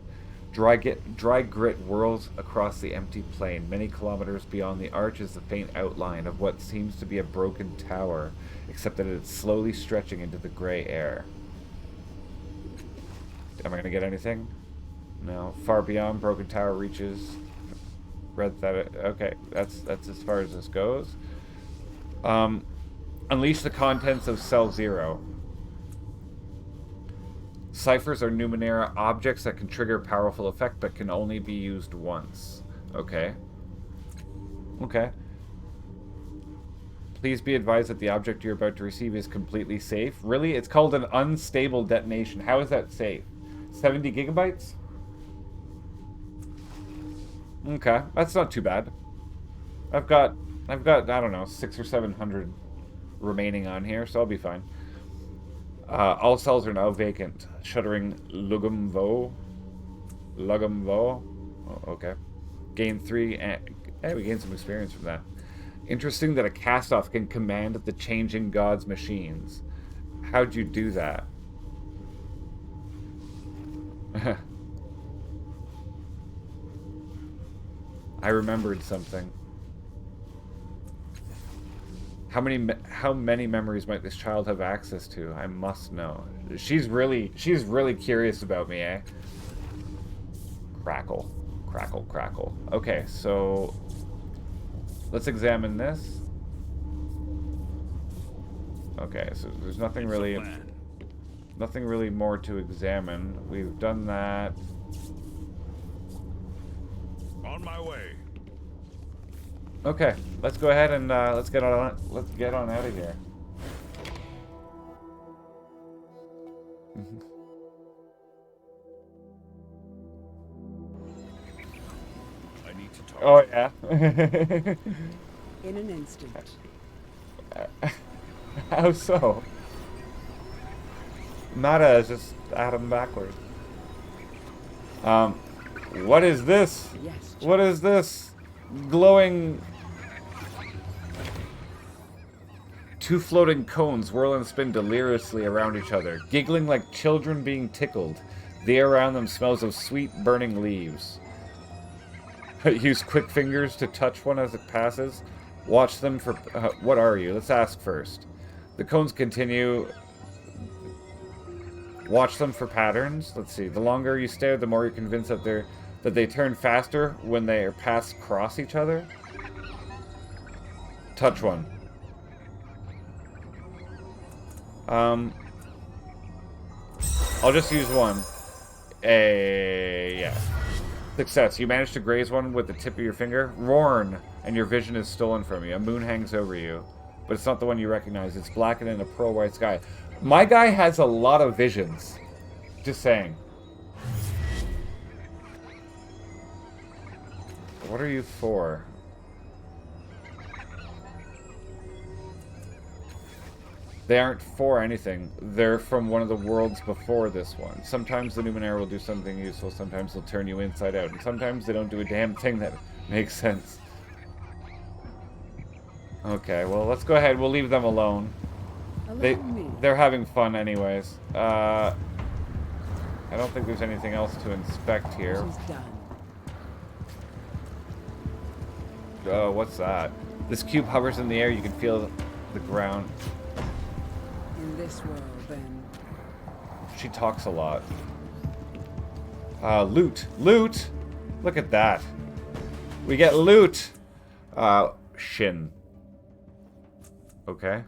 [SPEAKER 1] Dry grit whirls across the empty plain. Many kilometers beyond the arch is the faint outline of what seems to be a broken tower, except that it's slowly stretching into the gray air. Am I going to get anything? No. Far beyond, broken tower reaches. Read that. Okay, that's as far as this goes. Unleash the contents of cell 0. Ciphers are Numenera objects that can trigger a powerful effect but can only be used once. Okay. Okay. Please be advised that the object you're about to receive is completely safe. Really? It's called an unstable detonation. How is that safe? 70 gigabytes? Okay, that's not too bad. I've got I don't know, 600 or 700 remaining on here, so I'll be fine. All cells are now vacant. Shuddering Lugum Vo. Oh, okay. Gain 3 and we gained some experience from that. Interesting that a cast-off can command the changing gods' machines. How'd you do that? I remembered something. How many memories might this child have access to? I must know. She's really curious about me, eh? Crackle. Crackle, crackle. Okay, so let's examine this. Okay, so there's nothing really more to examine. We've done that.
[SPEAKER 3] On my way.
[SPEAKER 1] Okay, let's go ahead and let's get on out of here.
[SPEAKER 3] I need to talk.
[SPEAKER 1] Oh yeah.
[SPEAKER 4] In an instant.
[SPEAKER 1] How so? Nada is just Adam backwards. What is this?
[SPEAKER 4] Yes.
[SPEAKER 1] What is this? Glowing... Two floating cones whirl and spin deliriously around each other, giggling like children being tickled. The air around them smells of sweet, burning leaves. Use quick fingers to touch one as it passes. Watch them for... what are you? Let's ask first. The cones continue... Watch them for patterns. Let's see. The longer you stare, the more you're convinced that they turn faster when their paths cross each other. Touch one. I'll just use one. Yeah. Success. You managed to graze one with the tip of your finger. Roarn, and your vision is stolen from you. A moon hangs over you, but it's not the one you recognize. It's blackened in a pearl white sky. My guy has a lot of visions. Just saying. What are you for? They aren't for anything. They're from one of the worlds before this one. Sometimes the Numenera will do something useful, sometimes they'll turn you inside out, and sometimes they don't do a damn thing that makes sense. Okay, well, let's go ahead. We'll leave them alone. They're having fun anyways. I don't think there's anything else to inspect here.
[SPEAKER 4] She's done.
[SPEAKER 1] What's that? This cube hovers in the air. You can feel the ground.
[SPEAKER 4] In this world, then.
[SPEAKER 1] She talks a lot. Loot. Loot! Look at that. We get loot! Shin. Okay.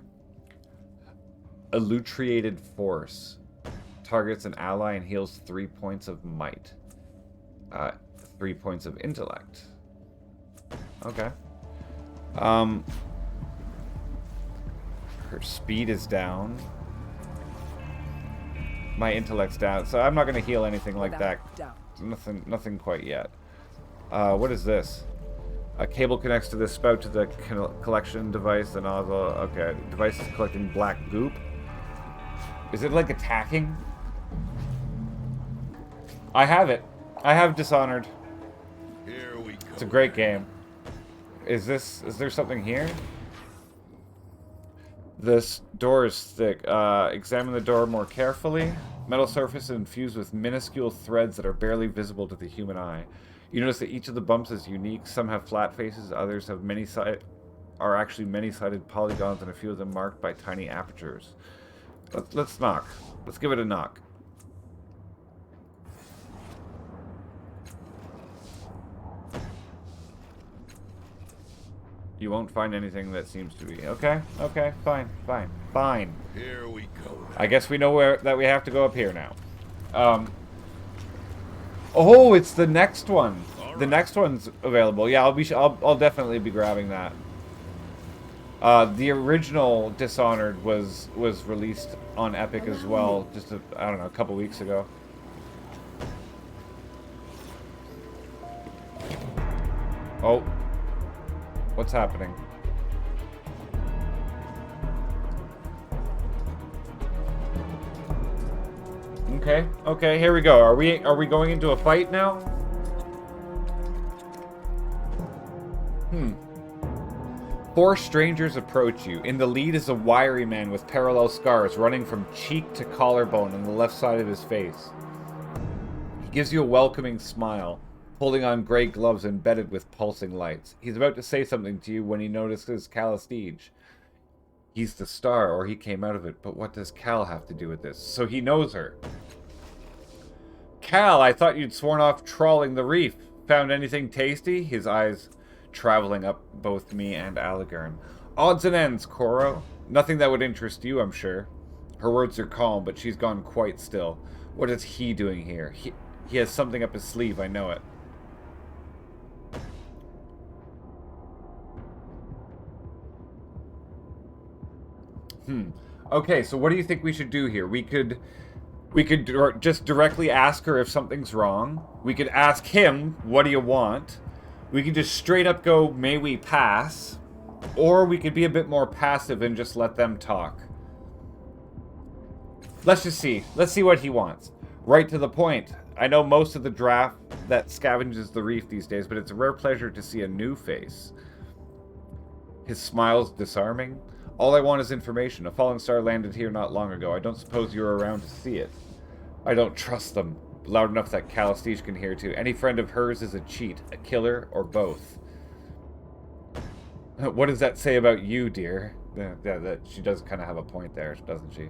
[SPEAKER 1] Elutriated force. Targets an ally and heals 3 points of might. 3 points of intellect. Okay. Her speed is down. My intellect's down, so I'm not going to heal anything like that. Nothing quite yet. What is this? A cable connects to the spout to the collection device. The nozzle. Okay, device is collecting black goop. Is it like attacking? I have it. I have Dishonored.
[SPEAKER 3] Here we go.
[SPEAKER 1] It's a great game. Is there something here? This door is thick. Examine the door more carefully. Metal surface infused with minuscule threads that are barely visible to the human eye. You notice that each of the bumps is unique. Some have flat faces, others have many-sided polygons, and a few of them marked by tiny apertures. Let's knock. Let's give it a knock. You won't find anything that seems to be... Okay, fine.
[SPEAKER 3] Here we go.
[SPEAKER 1] I guess we know that we have to go up here now. Oh, it's the next one.
[SPEAKER 3] All
[SPEAKER 1] The
[SPEAKER 3] right.
[SPEAKER 1] next one's available. Yeah, I'll definitely be grabbing that. The original Dishonored was released on Epic as well, just I don't know, a couple weeks ago. Oh. What's happening? Okay, here we go. Are we going into a fight now? Four strangers approach you. In the lead is a wiry man with parallel scars running from cheek to collarbone on the left side of his face. He gives you a welcoming smile. pulling on gray gloves embedded with pulsing lights. He's about to say something to you when he notices Calestige. He's the star, or he came out of it, but what does Cal have to do with this? So he knows her. Cal, I thought you'd sworn off trawling the reef. Found anything tasty? His eyes traveling up both me and Aligern. Odds and ends, Coro. Nothing that would interest you, I'm sure. Her words are calm, but she's gone quite still. What is he doing here? He has something up his sleeve, I know it. Okay, so what do you think we should do here? We could just directly ask her if something's wrong. We could ask him, what do you want? We could just straight up go, may we pass? Or we could be a bit more passive and just let them talk. Let's just see. Let's see what he wants. Right to the point. I know most of the draft that scavenges the reef these days, but it's a rare pleasure to see a new face. His smile's disarming. All I want is information. A falling star landed here not long ago. I don't suppose you're around to see it. I don't trust them. Loud enough that Calestige can hear too. Any friend of hers is a cheat, a killer, or both. What does that say about you, dear? Yeah, that she does kind of have a point there, doesn't she?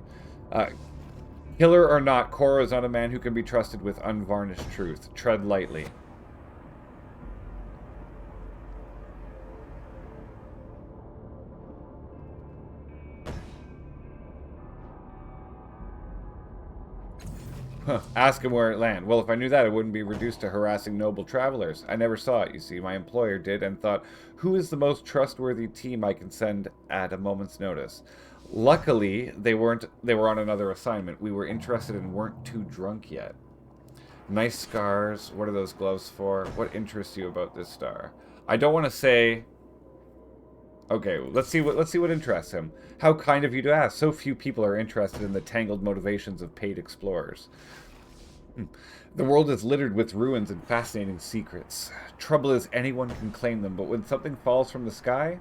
[SPEAKER 1] Killer or not, Cora is not a man who can be trusted with unvarnished truth. Tread lightly. Ask him where it landed. Well, if I knew that, I wouldn't be reduced to harassing noble travelers. I never saw it, you see. My employer did, and thought, who is the most trustworthy team I can send at a moment's notice? Luckily, they were on another assignment. We were interested and weren't too drunk yet. Nice scars. What are those gloves for? What interests you about this star? I don't want to say... Okay, let's see what interests him. How kind of you to ask. So few people are interested in the tangled motivations of paid explorers. The world is littered with ruins and fascinating secrets. Trouble is anyone can claim them, but when something falls from the sky...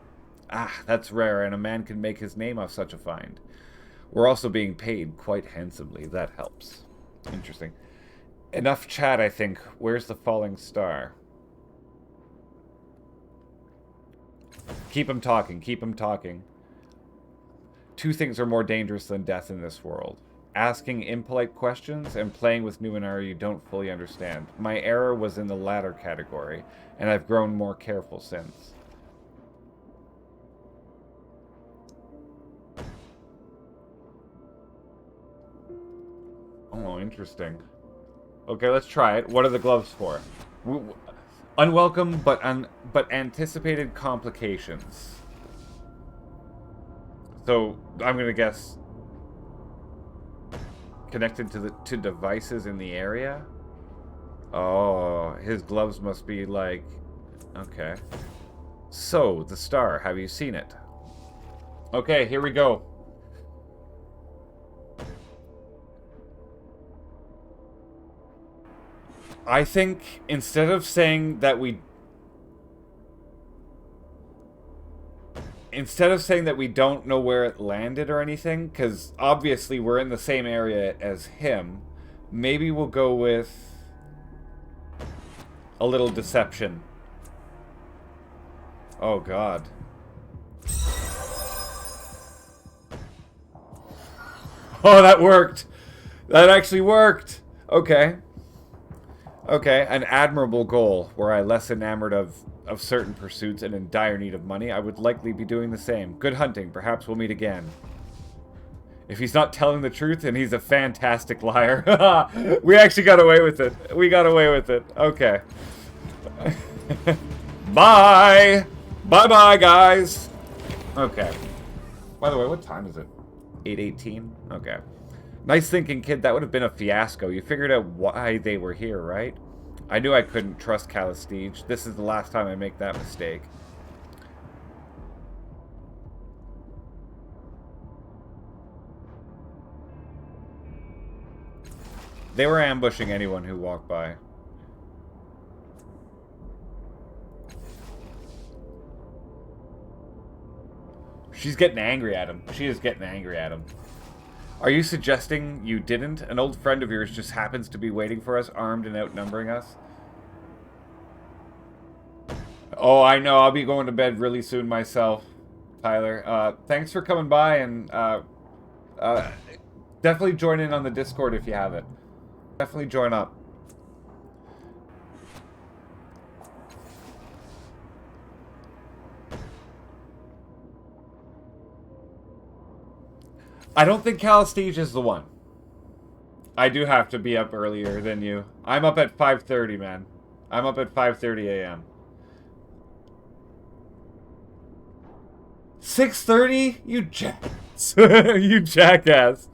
[SPEAKER 1] that's rare, and a man can make his name off such a find. We're also being paid quite handsomely. That helps. Interesting. Enough chat, I think. Where's the falling star? Keep him talking. Keep him talking. Two things are more dangerous than death in this world. Asking impolite questions and playing with Numenera you don't fully understand. My error was in the latter category, and I've grown more careful since. Oh, interesting. Okay, let's try it. What are the gloves for? Unwelcome, but anticipated complications. So I'm gonna guess connected to devices in the area. Oh, his gloves must be like. Okay. So the star. Have you seen it? Okay, here we go. I think instead of saying that we don't know where it landed or anything, because obviously we're in the same area as him, maybe we'll go with a little deception. Oh God. Oh, that worked. That actually worked. Okay. Okay, an admirable goal. Were I less enamored of certain pursuits and in dire need of money, I would likely be doing the same. Good hunting. Perhaps we'll meet again. If he's not telling the truth, then he's a fantastic liar. We actually got away with it. We got away with it. Okay. Bye! Bye-bye, guys! Okay. By the way, what time is it? 8:18? Okay. Nice thinking, kid. That would have been a fiasco. You figured out why they were here, right? I knew I couldn't trust Calestige. This is the last time I make that mistake. They were ambushing anyone who walked by. She's getting angry at him. She is getting angry at him. Are you suggesting you didn't? An old friend of yours just happens to be waiting for us, armed and outnumbering us? Oh, I know. I'll be going to bed really soon myself, Tyler. Thanks for coming by, and uh, definitely join in on the Discord if you have it. Definitely join up. I don't think Calistige is the one. I do have to be up earlier than you. I'm up at 5:30, man. I'm up at 5:30 a.m. 6:30? You jackass. You jackass.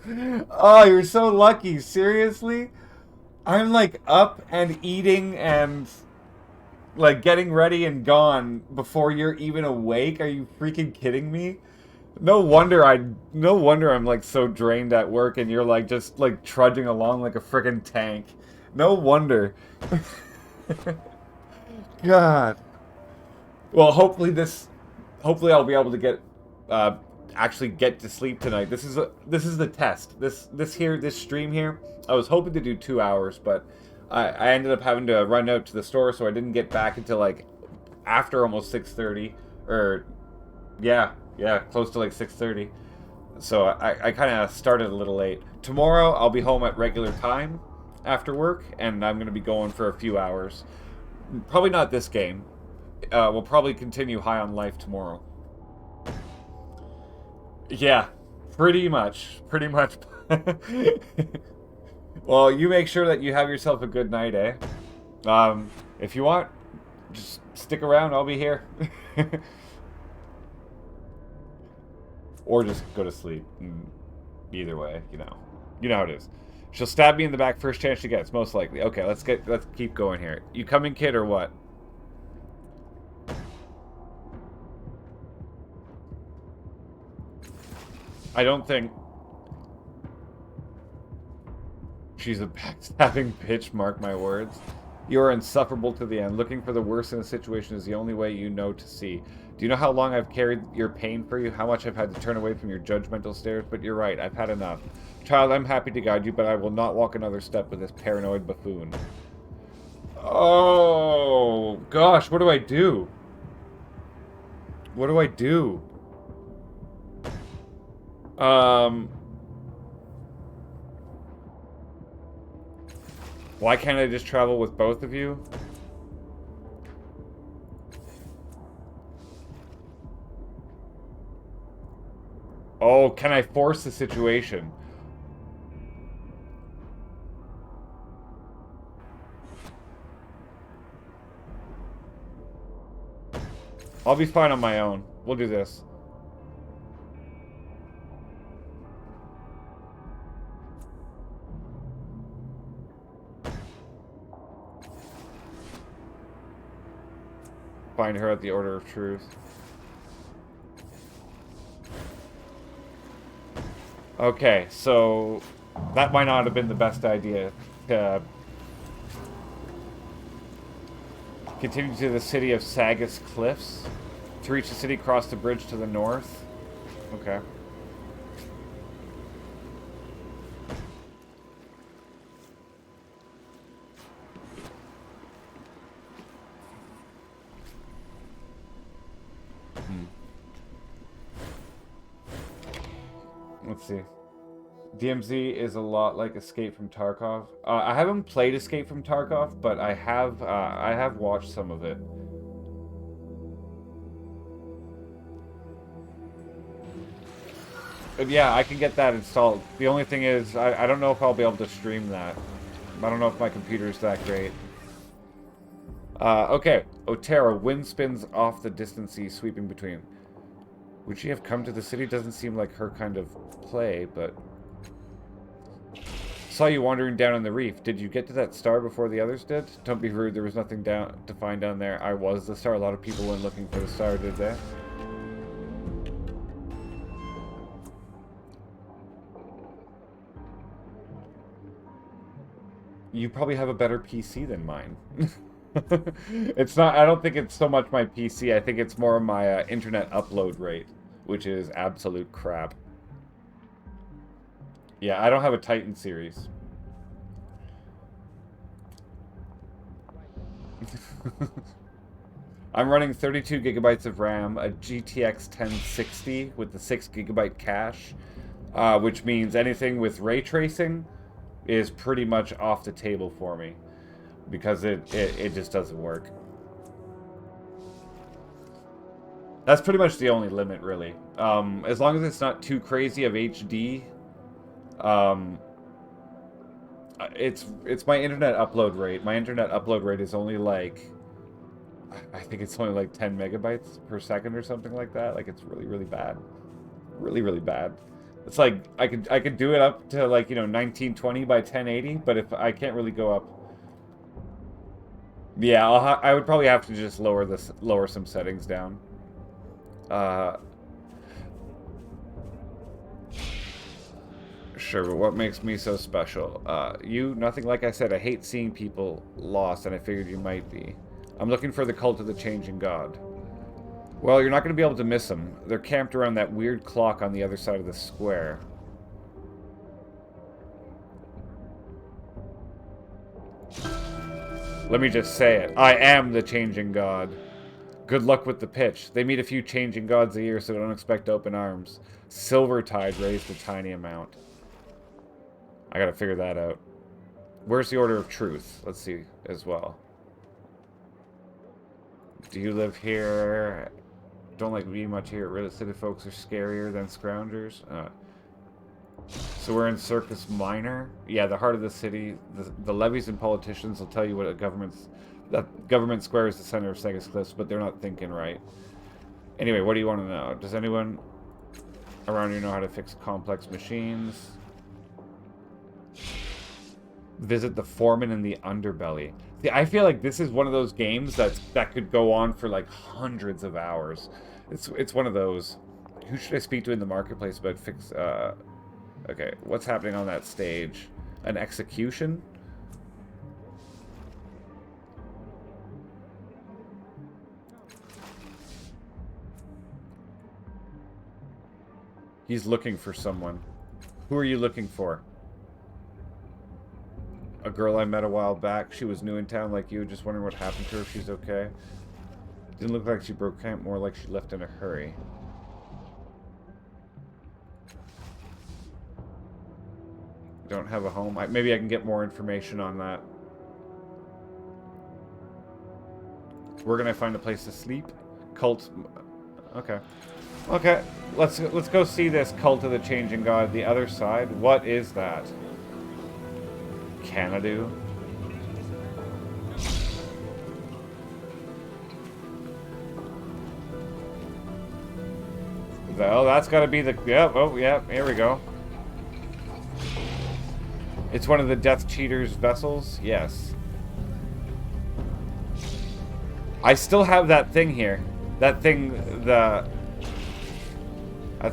[SPEAKER 1] Oh, you're so lucky. Seriously? I'm like up and eating and like getting ready and gone before you're even awake. Are you freaking kidding me? No wonder I'm like so drained at work and you're like just like trudging along like a freaking tank. No wonder. God. Well, hopefully I'll be able to get actually get to sleep tonight. This is the test. This stream here. I was hoping to do 2 hours, but I ended up having to run out to the store, so I didn't get back until like after almost 6:30, or yeah, close to like 6:30. So I kind of started a little late. Tomorrow I'll be home at regular time after work, and I'm gonna be going for a few hours. Probably not this game. We'll probably continue High on Life tomorrow. Yeah, pretty much. Pretty much. Well, you make sure that you have yourself a good night, eh? If you want, just stick around. I'll be here. Or just go to sleep. Either way, you know. You know how it is. She'll stab me in the back first chance she gets, most likely. Okay, let's keep going here. You coming, kid, or what? I don't think she's a backstabbing bitch, mark my words. You are insufferable to the end. Looking for the worst in a situation is the only way you know to see. Do you know how long I've carried your pain for you? How much I've had to turn away from your judgmental stares? But you're right, I've had enough. Child, I'm happy to guide you, but I will not walk another step with this paranoid buffoon. Oh, gosh, what do I do? What do I do? Why can't I just travel with both of you? Oh, can I force the situation? I'll be fine on my own. We'll do this. Find her at the Order of Truth. Okay, so that might not have been the best idea. Continue to the city of Sagus Cliffs. To reach the city, cross the bridge to the north. Okay. Let's see. DMZ is a lot like Escape from Tarkov. I haven't played Escape from Tarkov, but I have watched some of it. But yeah, I can get that installed. The only thing is, I don't know if I'll be able to stream that. I don't know if my computer's that great. Okay. Otera, wind spins off the distant sea, sweeping between. Would she have come to the city? Doesn't seem like her kind of play, but... Saw you wandering down on the reef. Did you get to that star before the others did? Don't be rude, there was nothing down to find down there. I was the star. A lot of people went looking for the star, did they? You probably have a better PC than mine. It's not, I don't think it's so much my PC, I think it's more my internet upload rate, which is absolute crap. Yeah, I don't have a Titan series. I'm running 32 gigabytes of RAM, a GTX 1060 with the 6 gigabyte cache, which means anything with ray tracing is pretty much off the table for me because it just doesn't work. That's pretty much the only limit, really. As long as it's not too crazy of HD, it's my internet upload rate. My internet upload rate is only like, I think it's only like 10 megabytes per second or something like that. Like, it's really, really bad. Really, really bad. It's like, I could do it up to like, 1920 by 1080, but if I can't really go up. Yeah, I would probably have to just lower some settings down. Sure, but what makes me so special? Nothing. Like I said, I hate seeing people lost, and I figured you might be. I'm looking for the cult of the changing god. Well, you're not going to be able to miss them. They're camped around that weird clock on the other side of the square. Let me just say it. I am the changing god. Good luck with the pitch. They meet a few changing gods a year, so don't expect open arms. Silvertide raised a tiny amount. I gotta figure that out. Where's the Order of Truth? Let's see as well. Do you live here? Don't like me much here. Really, city folks are scarier than scroungers. So we're in Circus Minor. Yeah, the heart of the city. The levies and politicians will tell you what that government square is the center of Sega's Cliffs, but they're not thinking right. Anyway, what do you want to know? Does anyone around you know how to fix complex machines? Visit the foreman in the underbelly. See, I feel like this is one of those games that could go on for like hundreds of hours. It's one of those. Who should I speak to in the marketplace about fix? Okay, what's happening on that stage? An execution? He's looking for someone. Who are you looking for? A girl I met a while back. She was new in town like you, just wondering what happened to her, if she's okay. Didn't look like she broke camp, more like she left in a hurry. Don't have a home. Maybe I can get more information on that. Where can I find a place to sleep? Cult. Okay. Okay. Let's go see this cult of the changing god. The other side. What is that? Canadu. Oh, that's got to be the. Yeah. Oh, yeah. Here we go. It's one of the Death Cheater's vessels? Yes. I still have that thing here. That thing, That's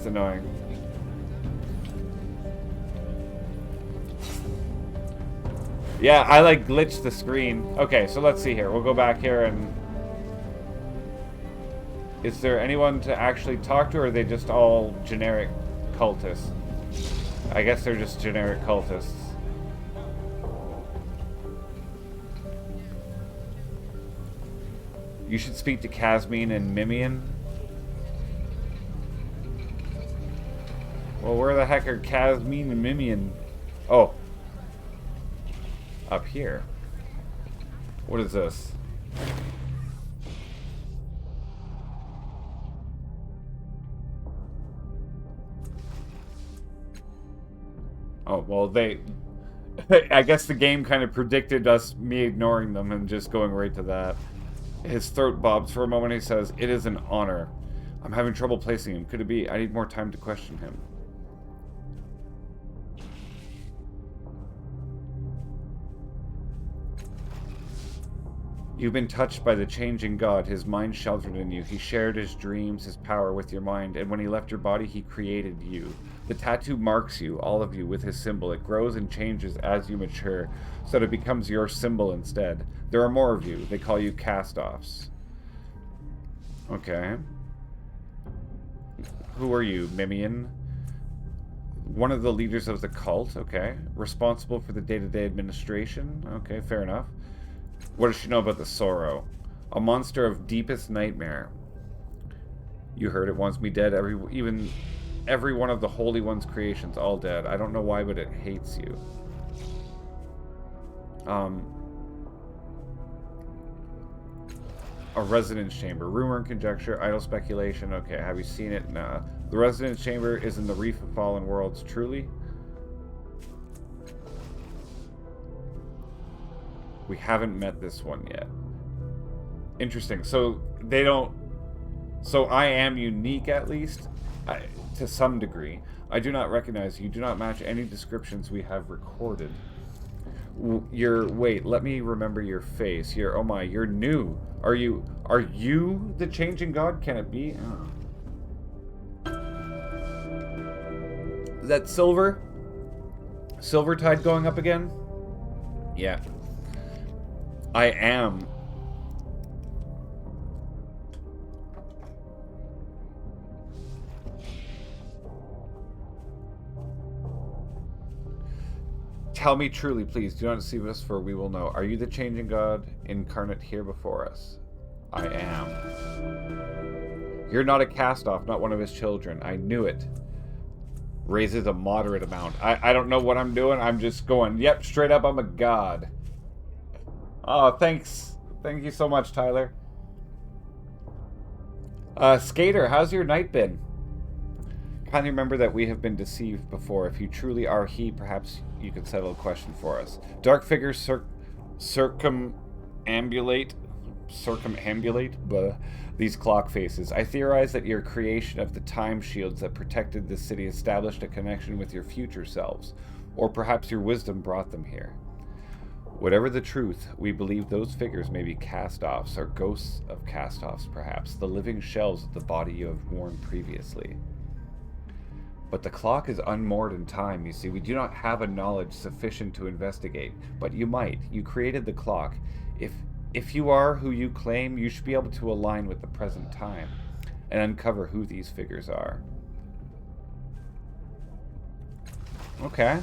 [SPEAKER 1] annoying. Yeah, I like glitched the screen. Okay, so let's see here. We'll go back here and... Is there anyone to actually talk to, or are they just all generic cultists? I guess they're just generic cultists. You should speak to Casmine and Mimian. Well, where the heck are Casmine and Mimian? Oh. Up here. What is this? Oh, well, I guess the game kind of predicted me ignoring them and just going right to that. His throat bobs for a moment. He says, "It is an honor. I'm having trouble placing him. Could it be? I need more time to question him." You've been touched by the changing god. His mind sheltered in you. He shared his dreams, his power with your mind, and when he left your body, he created you. The tattoo marks you, all of you, with his symbol. It grows and changes as you mature, so that it becomes your symbol instead. There are more of you. They call you cast-offs. Okay. Who are you, Mimian? One of the leaders of the cult, okay. Responsible for the day-to-day administration, okay, fair enough. What does she know about the sorrow? A monster of deepest nightmare. You heard it wants me dead. Even every one of the Holy One's creations, all dead. I don't know why, but it hates you. A residence chamber. Rumor and conjecture, idle speculation. Okay, have you seen it? Nah. The residence chamber is in the Reef of Fallen Worlds. Truly? We haven't met this one yet. Interesting. So they don't... So I am unique, at least, to some degree. I do not recognize you. Do not match any descriptions we have recorded. Wait, let me remember your face. Oh my, you're new. Are you the changing god? Can it be? Oh. Is that Silver? Silvertide going up again? Yeah. I am. Tell me truly, please. Do not deceive us, for we will know. Are you the changing god incarnate here before us? I am. You're not a cast-off, not one of his children. I knew it. Raises a moderate amount. I don't know what I'm doing. I'm just going, yep, straight up, I'm a god. Oh, thanks. Thank you so much, Tyler. Skater, how's your night been? Kindly remember that we have been deceived before. If you truly are he, perhaps you could settle a question for us. Dark figures circumambulate these clock faces. I theorize that your creation of the time shields that protected the city established a connection with your future selves, or perhaps your wisdom brought them here. Whatever the truth, we believe those figures may be cast-offs, or ghosts of cast-offs perhaps, the living shells of the body you have worn previously. But the clock is unmoored in time, you see. We do not have a knowledge sufficient to investigate, but you might. You created the clock. If you are who you claim, you should be able to align with the present time and uncover who these figures are. Okay.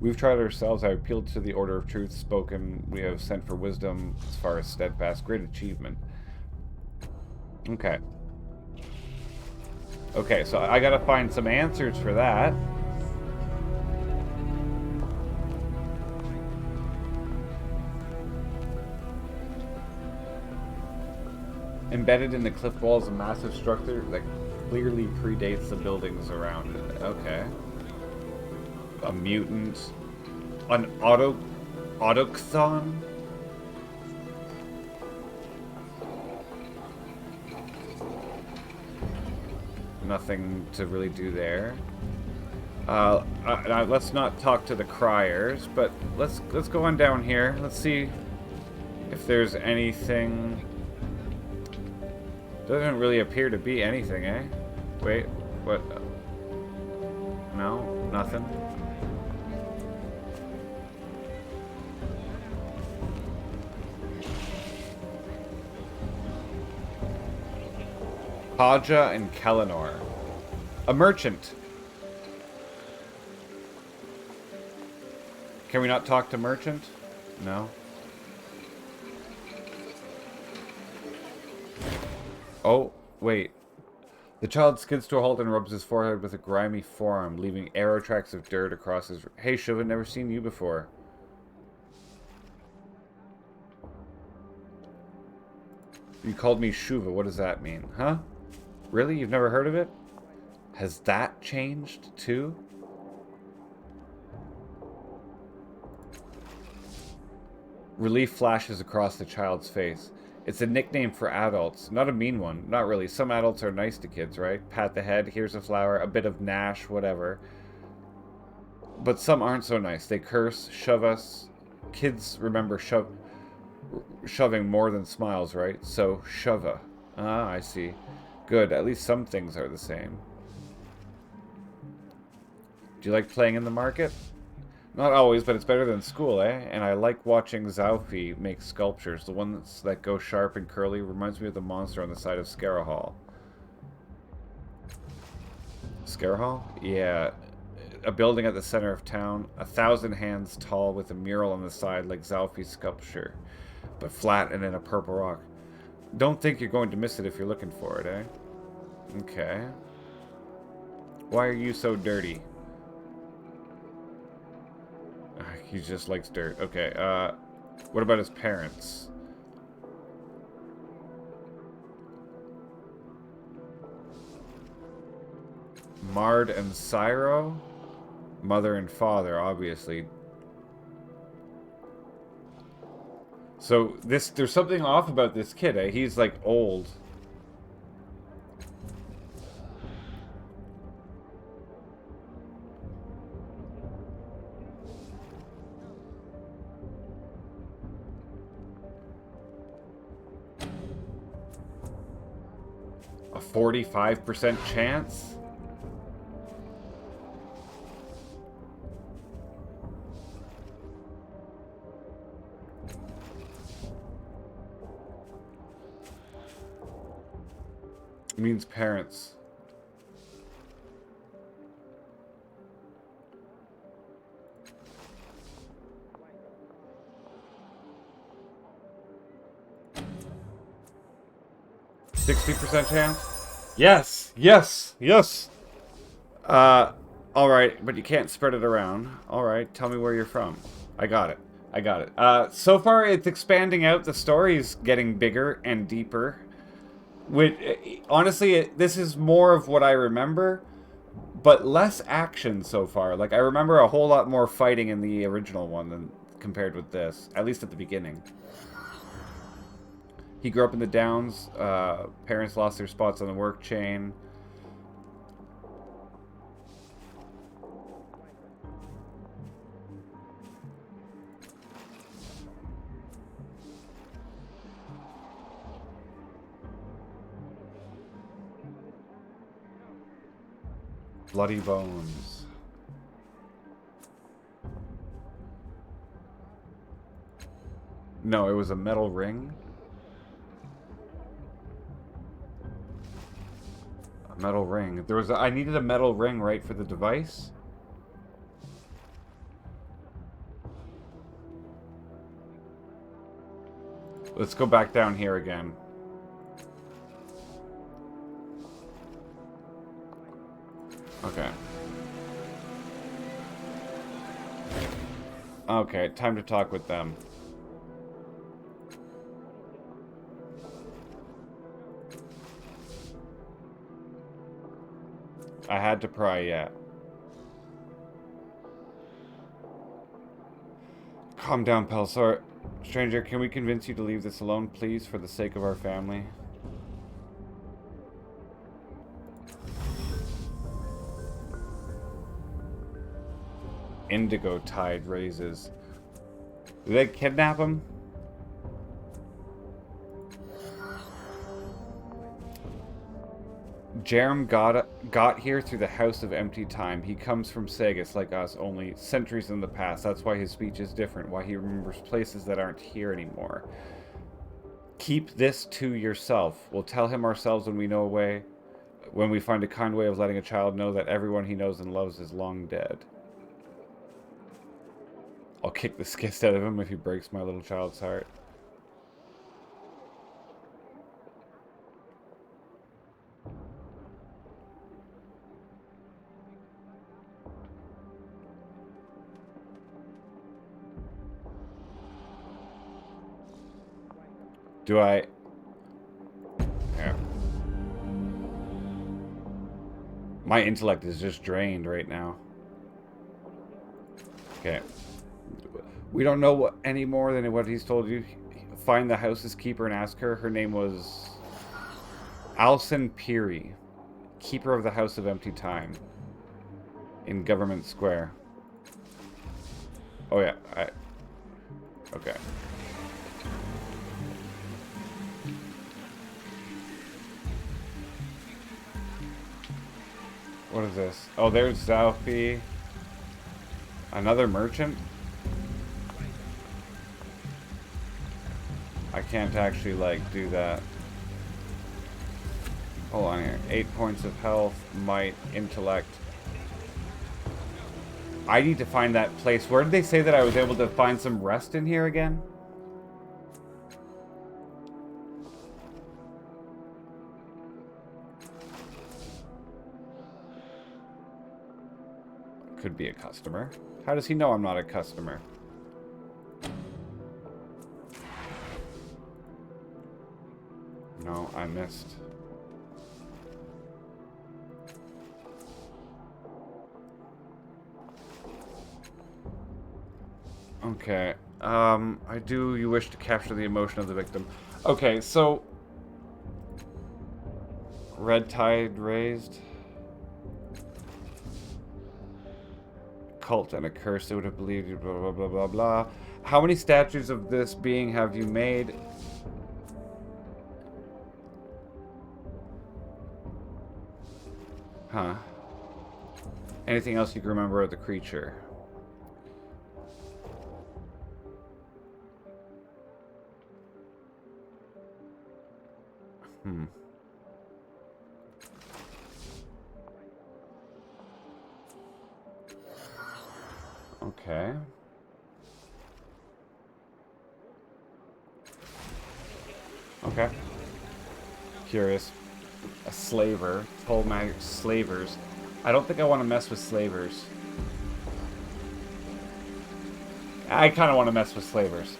[SPEAKER 1] We've tried ourselves. I appealed to the order of truth spoken. We have sent for wisdom as far as steadfast. Great achievement. Okay. Okay, so I gotta find some answers for that. Embedded in the cliff walls, a massive structure that clearly predates the buildings around it. Okay. A mutant. An autochthon? Nothing to really do there. Let's not talk to the criers, but let's go on down here. Let's see if there's anything. Doesn't really appear to be anything, eh? Wait, what? No, nothing. Haja and Kellinor. A merchant. Can we not talk to merchant? No. Oh, wait. The child skids to a halt and rubs his forehead with a grimy forearm, leaving arrow tracks of dirt across his... Hey, Shuva, never seen you before. You called me Shuva. What does that mean? Huh? Really? You've never heard of it? Has that changed, too? Relief flashes across the child's face. It's a nickname for adults. Not a mean one. Not really. Some adults are nice to kids, right? Pat the head, here's a flower, a bit of Nash, whatever. But some aren't so nice. They curse, shove us. Kids remember shoving more than smiles, right? So, shova. Ah, I see. Good. At least some things are the same. Do you like playing in the market? Not always, but it's better than school, eh? And I like watching Zaufi make sculptures. The ones that go sharp and curly reminds me of the monster on the side of Scarahall. Scarahall? Yeah. A building at the center of town, 1,000 hands tall with a mural on the side like Zaufi's sculpture, but flat and in a purple rock. Don't think you're going to miss it if you're looking for it, eh? Okay. Why are you so dirty? He just likes dirt. Okay, what about his parents? Mard and Syro? Mother and father, obviously. So, there's something off about this kid, eh? He's, like, old. A 45% chance? Means parents. %60 chance? Yes! Yes! Yes! Alright, but you can't spread it around. Alright, tell me where you're from. I got it. I got it. So far it's expanding out. The story's getting bigger and deeper. Honestly, this is more of what I remember, but less action so far. Like, I remember a whole lot more fighting in the original one than compared with this, at least at the beginning. He grew up in the Downs. Parents lost their spots on the work chain. Bloody bones. No, it was a metal ring. A metal ring. I needed a metal ring, right, for the device? Let's go back down here again. Okay. Okay, time to talk with them. I had to pry, yeah. Calm down, Pelsar. Stranger, can we convince you to leave this alone, please, for the sake of our family? Indigo tide raises. Did they kidnap him? Jerem got here through the House of Empty Time. He comes from Sagus like us, only centuries in the past. That's why his speech is different, why he remembers places that aren't here anymore. Keep this to yourself. We'll tell him ourselves when we know a way, when we find a kind way of letting a child know that everyone he knows and loves is long dead. I'll kick the skist out of him if he breaks my little child's heart. Do I... Yeah. My intellect is just drained right now. Okay. We don't know what, any more than what he's told you. Find the house's keeper and ask her. Her name was Alison Peary, keeper of the House of Empty Time in Government Square. Oh yeah, okay. What is this? Oh, there's Zalfi. Another merchant? I can't actually, like, do that. Hold on here. 8 points of health, might, intellect. I need to find that place. Where did they say that I was able to find some rest in here again? Could be a customer. How does he know I'm not a customer? No, I missed. Okay. You wish to capture the emotion of the victim. Okay, so... Red tide raised. Cult and a curse they would have believed you, blah, blah, blah, blah, blah. How many statues of this being have you made? Huh. Anything else you can remember of the creature? Hmm. Okay. Okay. Curious. A slaver. Told my slavers. I don't think I want to mess with slavers. I kind of want to mess with slavers.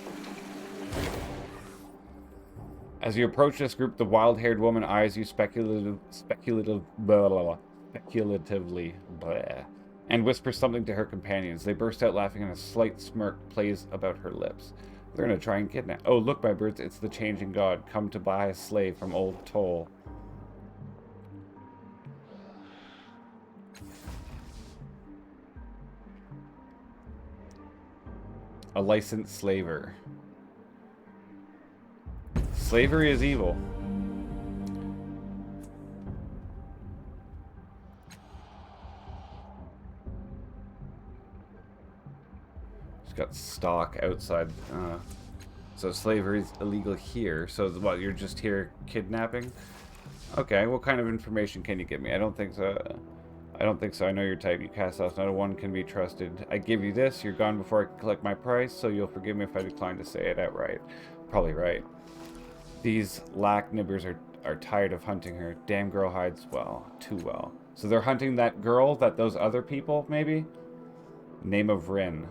[SPEAKER 1] As you approach this group, the wild-haired woman eyes you speculatively, and whispers something to her companions. They burst out laughing, and a slight smirk plays about her lips. They're gonna try and kidnap. Oh, look, my birds, it's the changing god, come to buy a slave from old Toll. A licensed slaver. Slavery is evil. Just got stock outside. So slavery is illegal here. So what? You're just here kidnapping? Okay. What kind of information can you give me? I don't think so. I don't think so. I know your type. You cast off. Not a one can be trusted. I give you this. You're gone before I can collect my price. So you'll forgive me if I decline to say it outright. Probably right. These lack nibbers are tired of hunting her. Damn girl hides well. Too well. So they're hunting that girl, those other people, maybe? Name of Rin.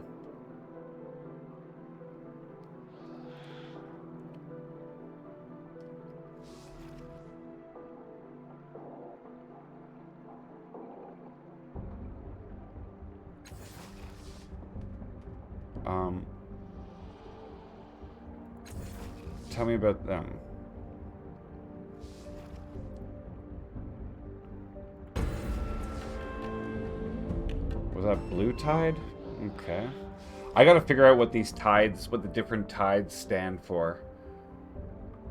[SPEAKER 1] Tell me about them. Was that blue tide? Okay. I gotta figure out what these tides, what the different tides stand for.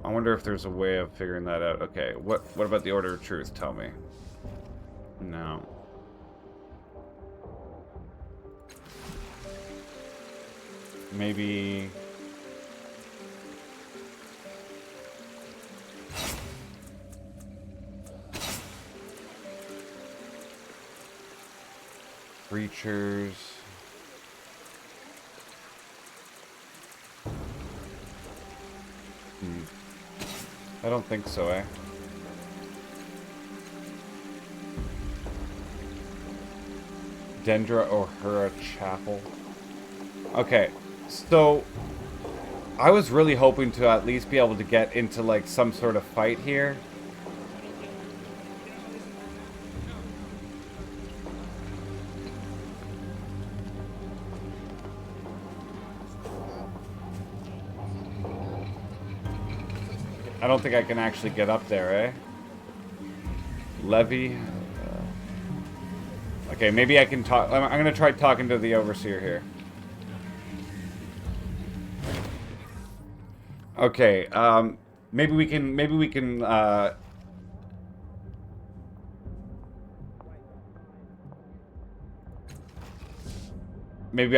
[SPEAKER 1] I wonder if there's a way of figuring that out. Okay, what about the Order of Truth? Tell me. No. Maybe... Creatures. I don't think so, eh? Dendra or Hura Chapel. Okay, so I was really hoping to at least be able to get into like some sort of fight here. I don't think I can actually get up there, eh? Levy. Okay, maybe I can talk. I'm gonna try talking to the overseer here. Okay, maybe we can, maybe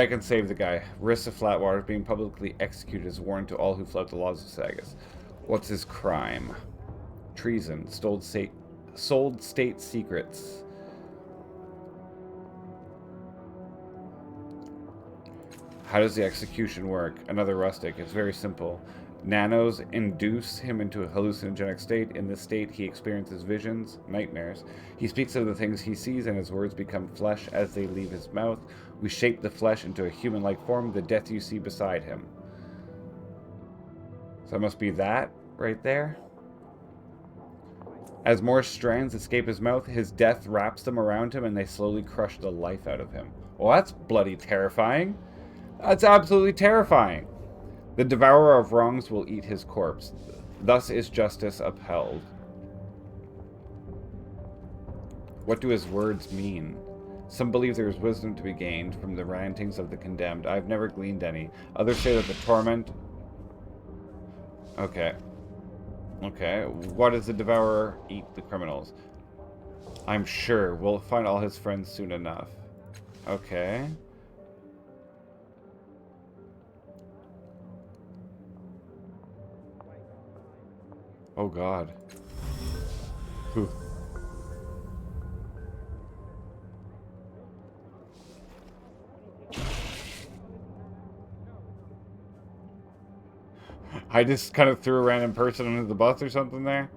[SPEAKER 1] I can save the guy. Risks of Flatwater being publicly executed is warned to all who flout the laws of Sagas. What's his crime? Treason. Sold state secrets. How does the execution work? Another rustic. It's very simple. Nanos induce him into a hallucinogenic state. In this state, he experiences visions, nightmares. He speaks of the things he sees, and his words become flesh as they leave his mouth. We shape the flesh into a human-like form, the death you see beside him. So it must be that right there. As more strands escape his mouth, his death wraps them around him, and they slowly crush the life out of him. Well, that's bloody terrifying. That's absolutely terrifying. The devourer of wrongs will eat his corpse. Thus is justice upheld. What do his words mean? Some believe there is wisdom to be gained from the rantings of the condemned. I have never gleaned any. Others say that the torment... Okay. Okay. Why does the devourer eat the criminals? I'm sure we'll find all his friends soon enough. Okay. Oh God. Whew. I just kind of threw a random person under the bus or something there.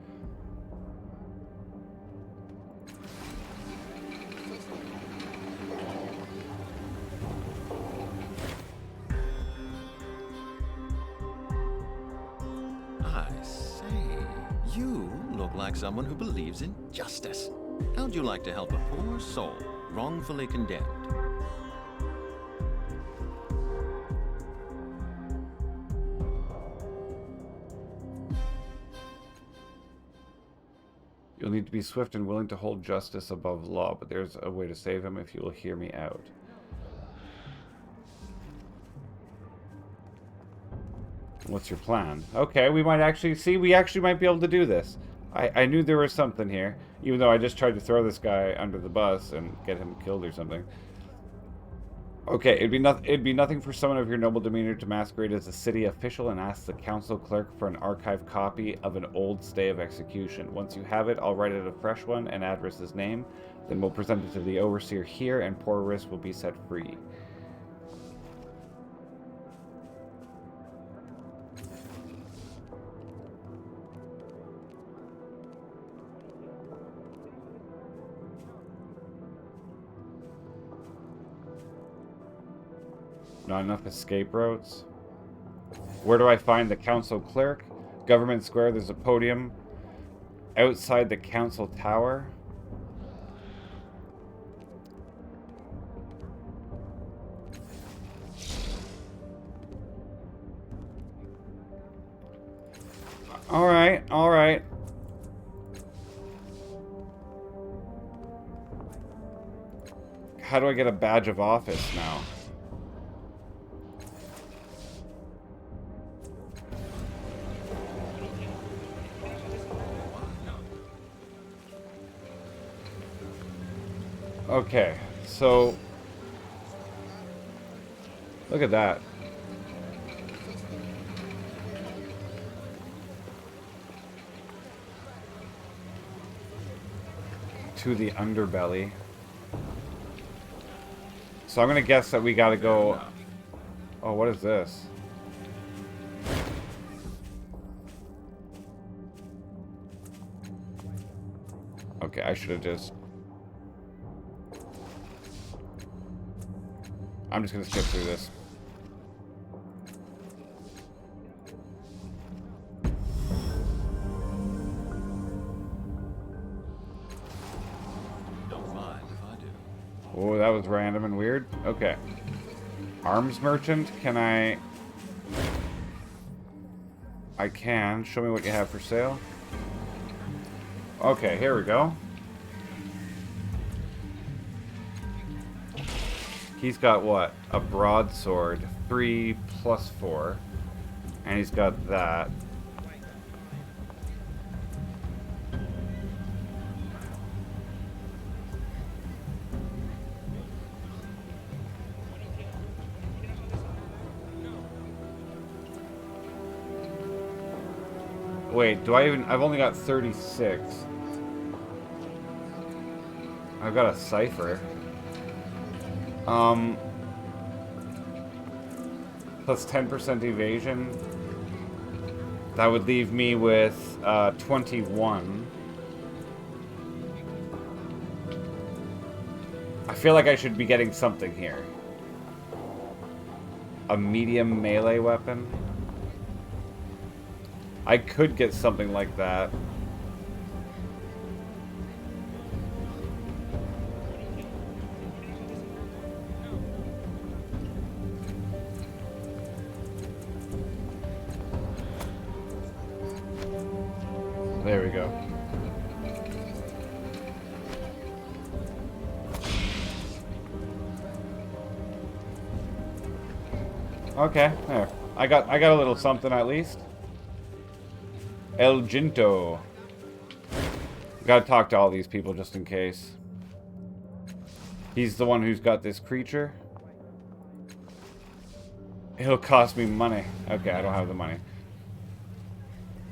[SPEAKER 5] I say, you look like someone who believes in justice. How'd you like to help a poor soul wrongfully condemned?
[SPEAKER 1] You'll need to be swift and willing to hold justice above law, but there's a way to save him if you will hear me out. What's your plan? Okay, we might actually... See, we actually might be able to do this. I knew there was something here, even though I just tried to throw this guy under the bus and get him killed or something. Okay, it'd be nothing for someone of your noble demeanor to masquerade as a city official and ask the council clerk for an archived copy of an old stay of execution. Once you have it, I'll write out a fresh one and address his name. Then we'll present it to the overseer here, and poor Riss will be set free. Not enough escape routes. Where do I find the council clerk? Government Square, there's a podium. Outside the council tower. Alright, alright. How do I get a badge of office now? Okay, so look at that. To the underbelly. So I'm gonna guess that we gotta go... Oh, what is this? Okay, I should have just... I'm just gonna skip through this.
[SPEAKER 5] Don't mind if I do.
[SPEAKER 1] Oh, that was random and weird. Okay. Arms merchant, can I can. Show me what you have for sale. Okay, here we go. He's got what? A broadsword. 3 + 4. And he's got that. Wait, do I even... I've only got 36. I've got a cipher. Plus 10% evasion. That would leave me with 21. I feel like I should be getting something here. A medium melee weapon? I could get something like that. There we go. Okay, there. I got a little something at least. El Ginto. Gotta talk to all these people just in case. He's the one who's got this creature. It'll cost me money. Okay, I don't have the money.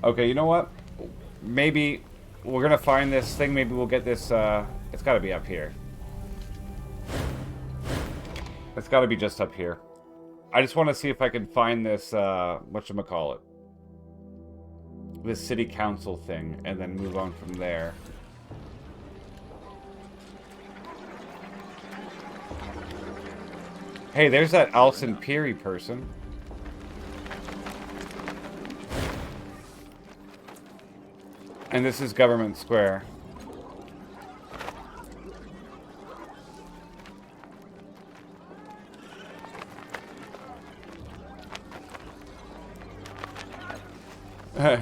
[SPEAKER 1] Okay, you know what? Maybe we're gonna find this thing. Maybe we'll get this. It's gotta be up here. It's gotta be just up here. I just want to see if I can find this, whatchamacallit. This city council thing, and then move on from there. Hey, there's that Alson Peary person. And this is Government Square.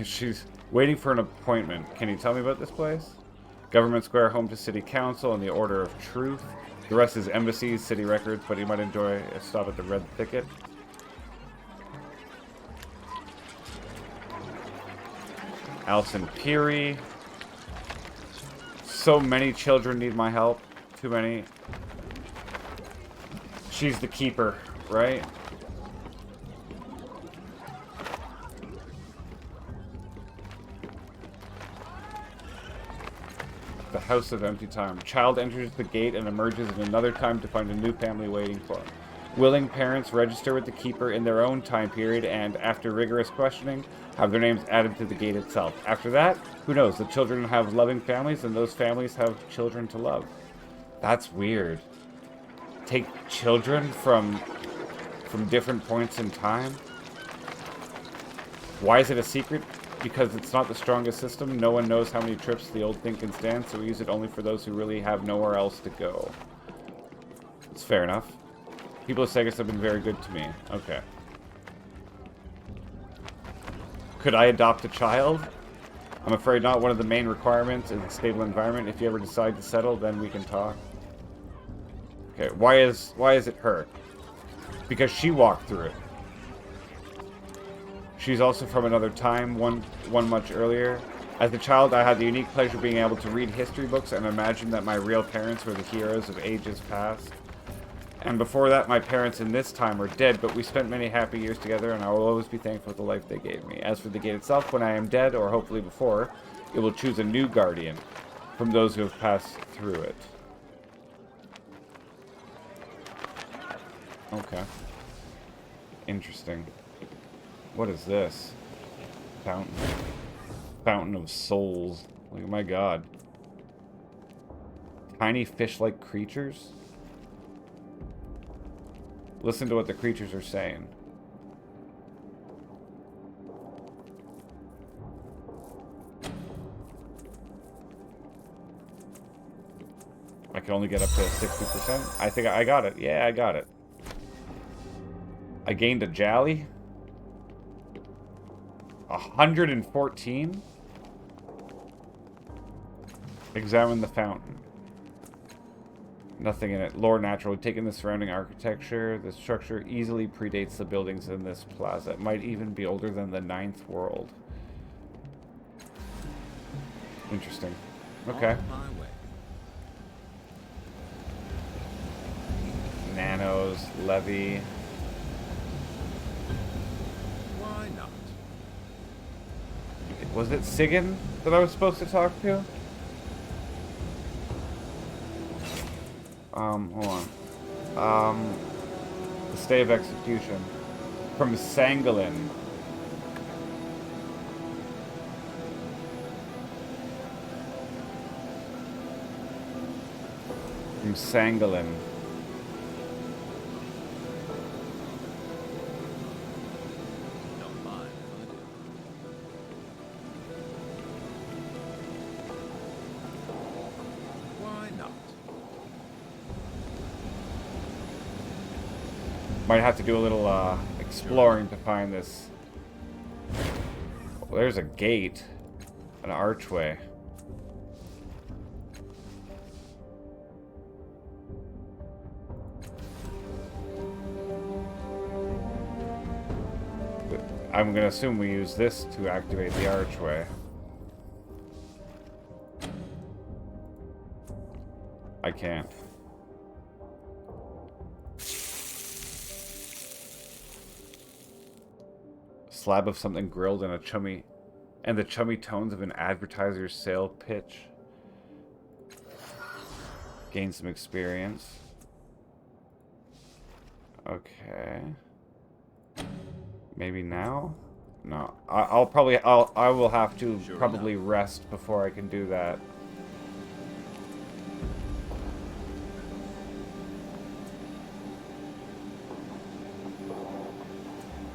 [SPEAKER 1] She's waiting for an appointment. Can you tell me about this place? Government Square, home to City Council and the Order of Truth. The rest is embassies, city records, but you might enjoy a stop at the Red Thicket. Alson Peary. So many children need my help. Too many. She's the keeper, right? The House of Empty Time. Child enters the gate and emerges in another time to find a new family waiting for him. Willing parents register with the keeper in their own time period and, after rigorous questioning, have their names added to the gate itself. After that, who knows? The children have loving families and those families have children to love. That's weird. Take children from different points in time? Why is it a secret? Because it's not the strongest system. No one knows how many trips the old thing can stand, so we use it only for those who really have nowhere else to go. It's fair enough. People of Segas have been very good to me. Okay. Could I adopt a child? I'm afraid not. One of the main requirements is a stable environment. If you ever decide to settle, then we can talk. Okay, why is it her? Because she walked through it. She's also from another time, one much earlier. As a child, I had the unique pleasure of being able to read history books and imagine that my real parents were the heroes of ages past. And before that, my parents in this time are dead, but we spent many happy years together, and I will always be thankful for the life they gave me. As for the gate itself, when I am dead, or hopefully before, it will choose a new guardian from those who have passed through it. Okay. Interesting. What is this? Fountain. Fountain of Souls. Look at my god. Tiny fish-like creatures? Listen to what the creatures are saying. I can only get up to 60%. I think I got it. Yeah, I got it. I gained a Jally. 114? Examine the fountain. Nothing in it. Lore natural. Taking the surrounding architecture, the structure easily predates the buildings in this plaza. It might even be older than the 9th world. Interesting. Okay.
[SPEAKER 5] On my way.
[SPEAKER 1] Nanos, Levy.
[SPEAKER 5] Why not?
[SPEAKER 1] Was it Sigan that I was supposed to talk to? Hold on. The stay of execution. From Sangolin. From Sangolin.
[SPEAKER 5] Don't mind if I do. Why not?
[SPEAKER 1] Might have to do a little exploring to find this. Well, there's a gate. An archway. I'm gonna assume we use this to activate the archway. I can't. Slab of something grilled in a chummy, and the chummy tones of an advertiser's sale pitch. Gain some experience. Okay. Maybe now? No. I will have to
[SPEAKER 5] Sure
[SPEAKER 1] probably rest before I can do that.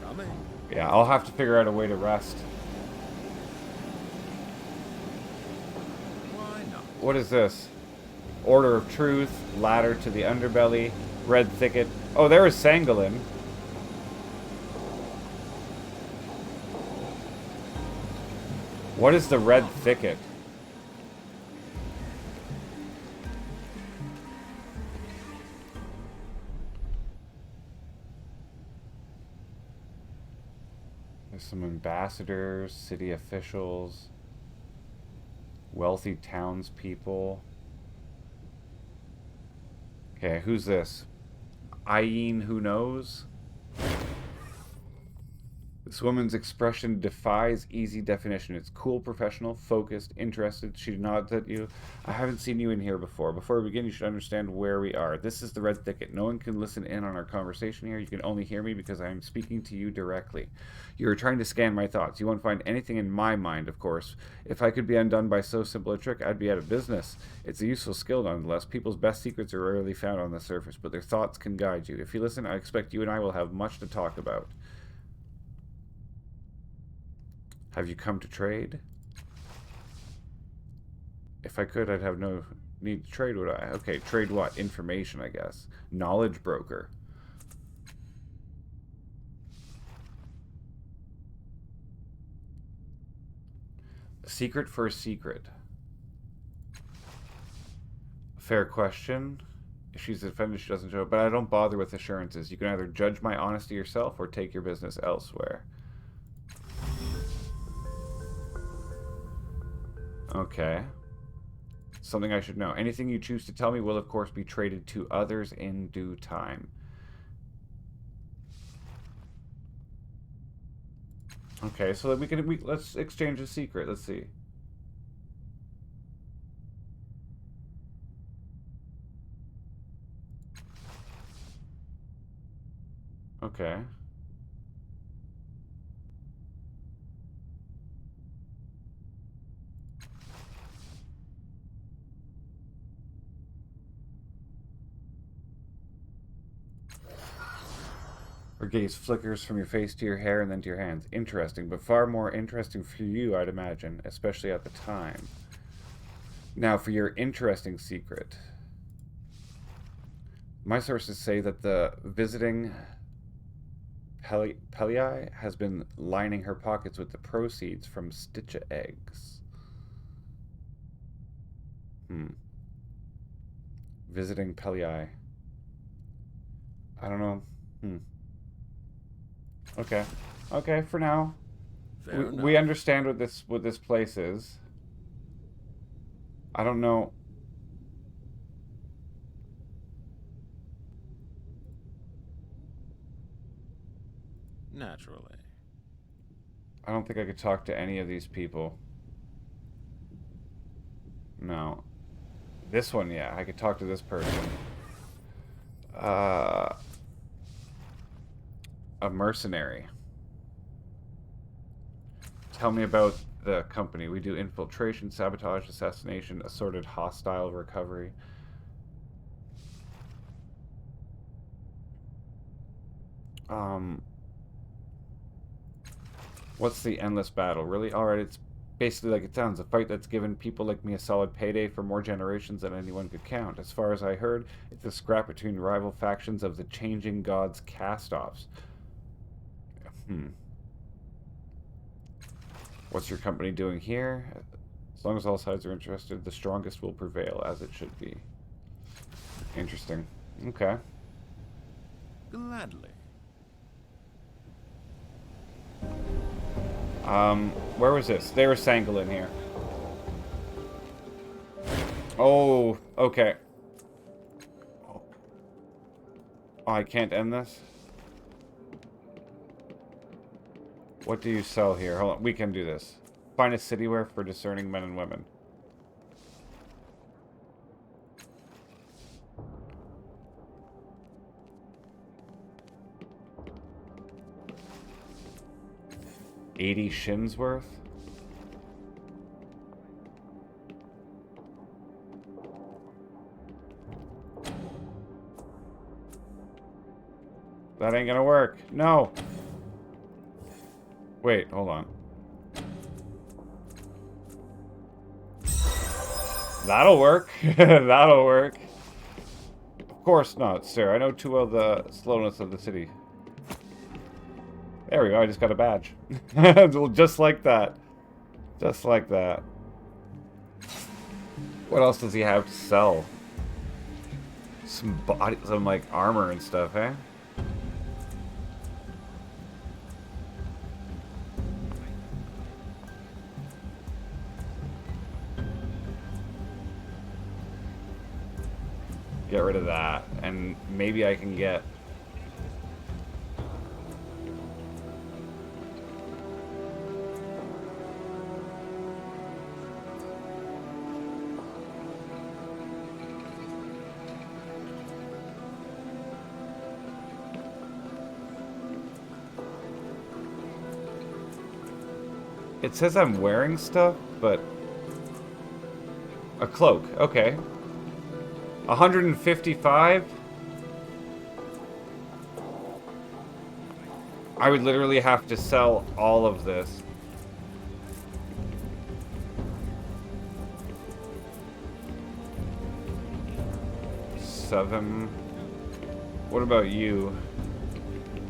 [SPEAKER 5] Coming.
[SPEAKER 1] Yeah, I'll have to figure out a way to rest.
[SPEAKER 5] Why not?
[SPEAKER 1] What is this? Order of Truth, Ladder to the Underbelly, Red Thicket. Oh, there is Sangolin. What is the Red Thicket? There's some ambassadors, city officials, wealthy townspeople. Okay, who's this? Ayin who knows? This woman's expression defies easy definition. It's cool, professional, focused, interested. She nods at you. I haven't seen you in here before. Before we begin, you should understand where we are. This is the Red Thicket. No one can listen in on our conversation here. You can only hear me because I am speaking to you directly. You are trying to scan my thoughts. You won't find anything in my mind, of course. If I could be undone by so simple a trick, I'd be out of business. It's a useful skill, nonetheless. People's best secrets are rarely found on the surface, but their thoughts can guide you. If you listen, I expect you and I will have much to talk about. Have you come to trade? If I could, I'd have no need to trade, would I? Okay, trade what? Information, I guess. Knowledge broker. A secret for a secret. Fair question. If she's offended, she doesn't show up. But I don't bother with assurances. You can either judge my honesty yourself or take your business elsewhere. Okay. Something I should know. Anything you choose to tell me will, of course, be traded to others in due time. Okay, so that let's exchange a secret. Let's see. Okay. Her gaze flickers from your face to your hair and then to your hands. Interesting, but far more interesting for you, I'd imagine, especially at the time. Now, for your interesting secret. My sources say that the visiting Pelii has been lining her pockets with the proceeds from Stitcha eggs. Visiting Pelii. I don't know. Okay. Okay, for now. We understand what this place is. I don't know.
[SPEAKER 5] Naturally.
[SPEAKER 1] I don't think I could talk to any of these people. No. This one, yeah. I could talk to this person. A mercenary. Tell me about the company. We do infiltration, sabotage, assassination, assorted hostile recovery. Um, what's the endless battle? Really? Alright, it's basically like it sounds. A fight that's given people like me a solid payday for more generations than anyone could count. As far as I heard, it's a scrap between rival factions of the Changing Gods cast-offs. What's your company doing here? As long as all sides are interested, the strongest will prevail, as it should be. Interesting. Okay.
[SPEAKER 5] Gladly.
[SPEAKER 1] Where was this? They were Sangolin here. Oh, okay. Oh, I can't end this? What do you sell here? Hold on, we can do this. Finest cityware for discerning men and women. $80 shins worth? That ain't gonna work. No. Wait, hold on. That'll work. That'll work. Of course not, sir. I know too well the slowness of the city. There we go. I just got a badge. Just like that. Just like that. What else does he have to sell? Some like armor and stuff, eh? Get rid of that, and maybe I can get... It says I'm wearing stuff, but... A cloak, okay. 155? I would literally have to sell all of this. Seven. What about you?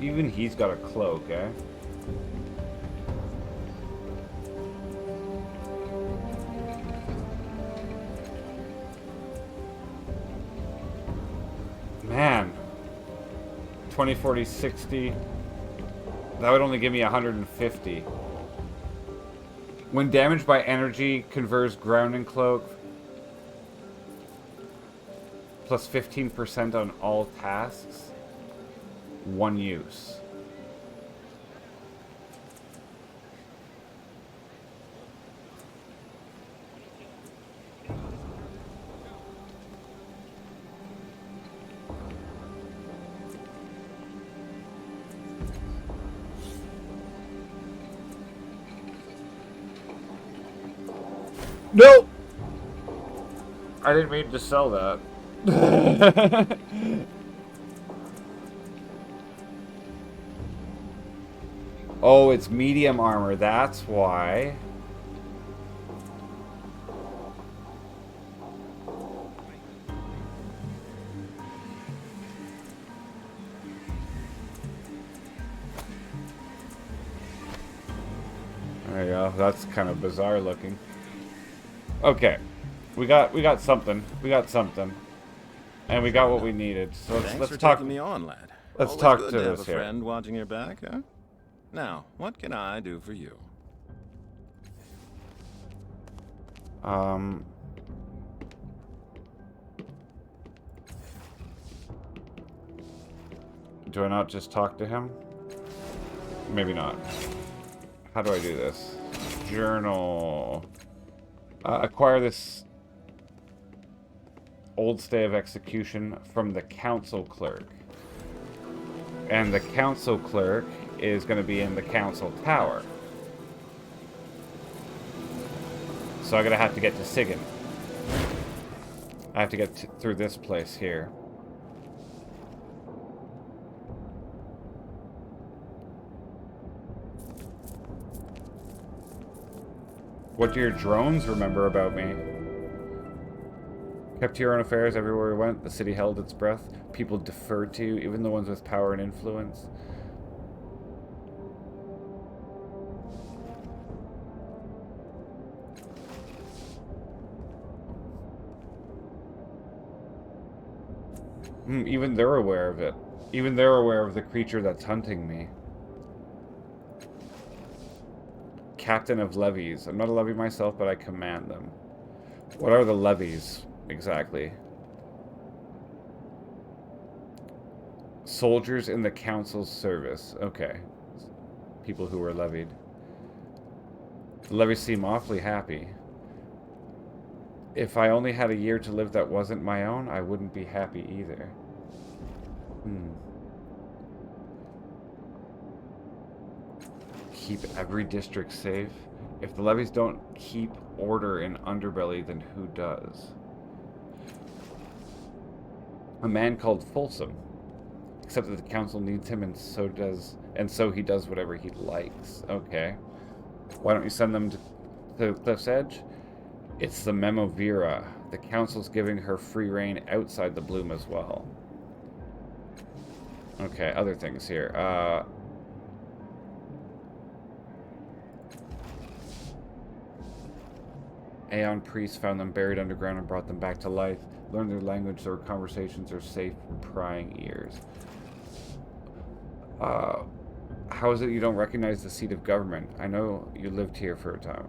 [SPEAKER 1] Even he's got a cloak, eh? Man. 20, 40, 60. That would only give me 150. When damaged by energy, confers grounding cloak. Plus 15% on all tasks. One use. No! I didn't mean to sell that. Oh, it's medium armor, that's why. There you go. That's kind of bizarre looking. Okay. We got something. We got something. And we got what we needed. So
[SPEAKER 5] Thanks for
[SPEAKER 1] talk
[SPEAKER 5] taking me on, lad.
[SPEAKER 1] Let's
[SPEAKER 5] Always
[SPEAKER 1] talk
[SPEAKER 5] good
[SPEAKER 1] to
[SPEAKER 5] have
[SPEAKER 1] this
[SPEAKER 5] a
[SPEAKER 1] here.
[SPEAKER 5] friend watching your back, huh? Now, what can I do for you?
[SPEAKER 1] Do I not just talk to him? Maybe not. How do I do this? Journal. Acquire this old stay of execution from the council clerk. And the council clerk is going to be in the council tower. So I'm going to have to get to Sigyn. I have to get through this place here. What do your drones remember about me? Kept to your own affairs everywhere we went. The city held its breath. People deferred to you, even the ones with power and influence. Even they're aware of it. Even they're aware of the creature that's hunting me. Captain of levies. I'm not a levy myself, but I command them. What are the levies, exactly? Soldiers in the council's service. Okay. People who were levied. The levies seem awfully happy. If I only had a year to live that wasn't my own, I wouldn't be happy either. Keep every district safe. If the levies don't keep order in Underbelly, then who does? A man called Folsom. Except that the council needs him, and so he does whatever he likes. Okay. Why don't you send them to Cliff's Edge? It's the Memovira. The council's giving her free reign outside the Bloom as well. Okay, other things here. Aeon priests found them buried underground and brought them back to life. Learn their language so their conversations are safe from prying ears. How is it you don't recognize the seat of government? I know you lived here for a time.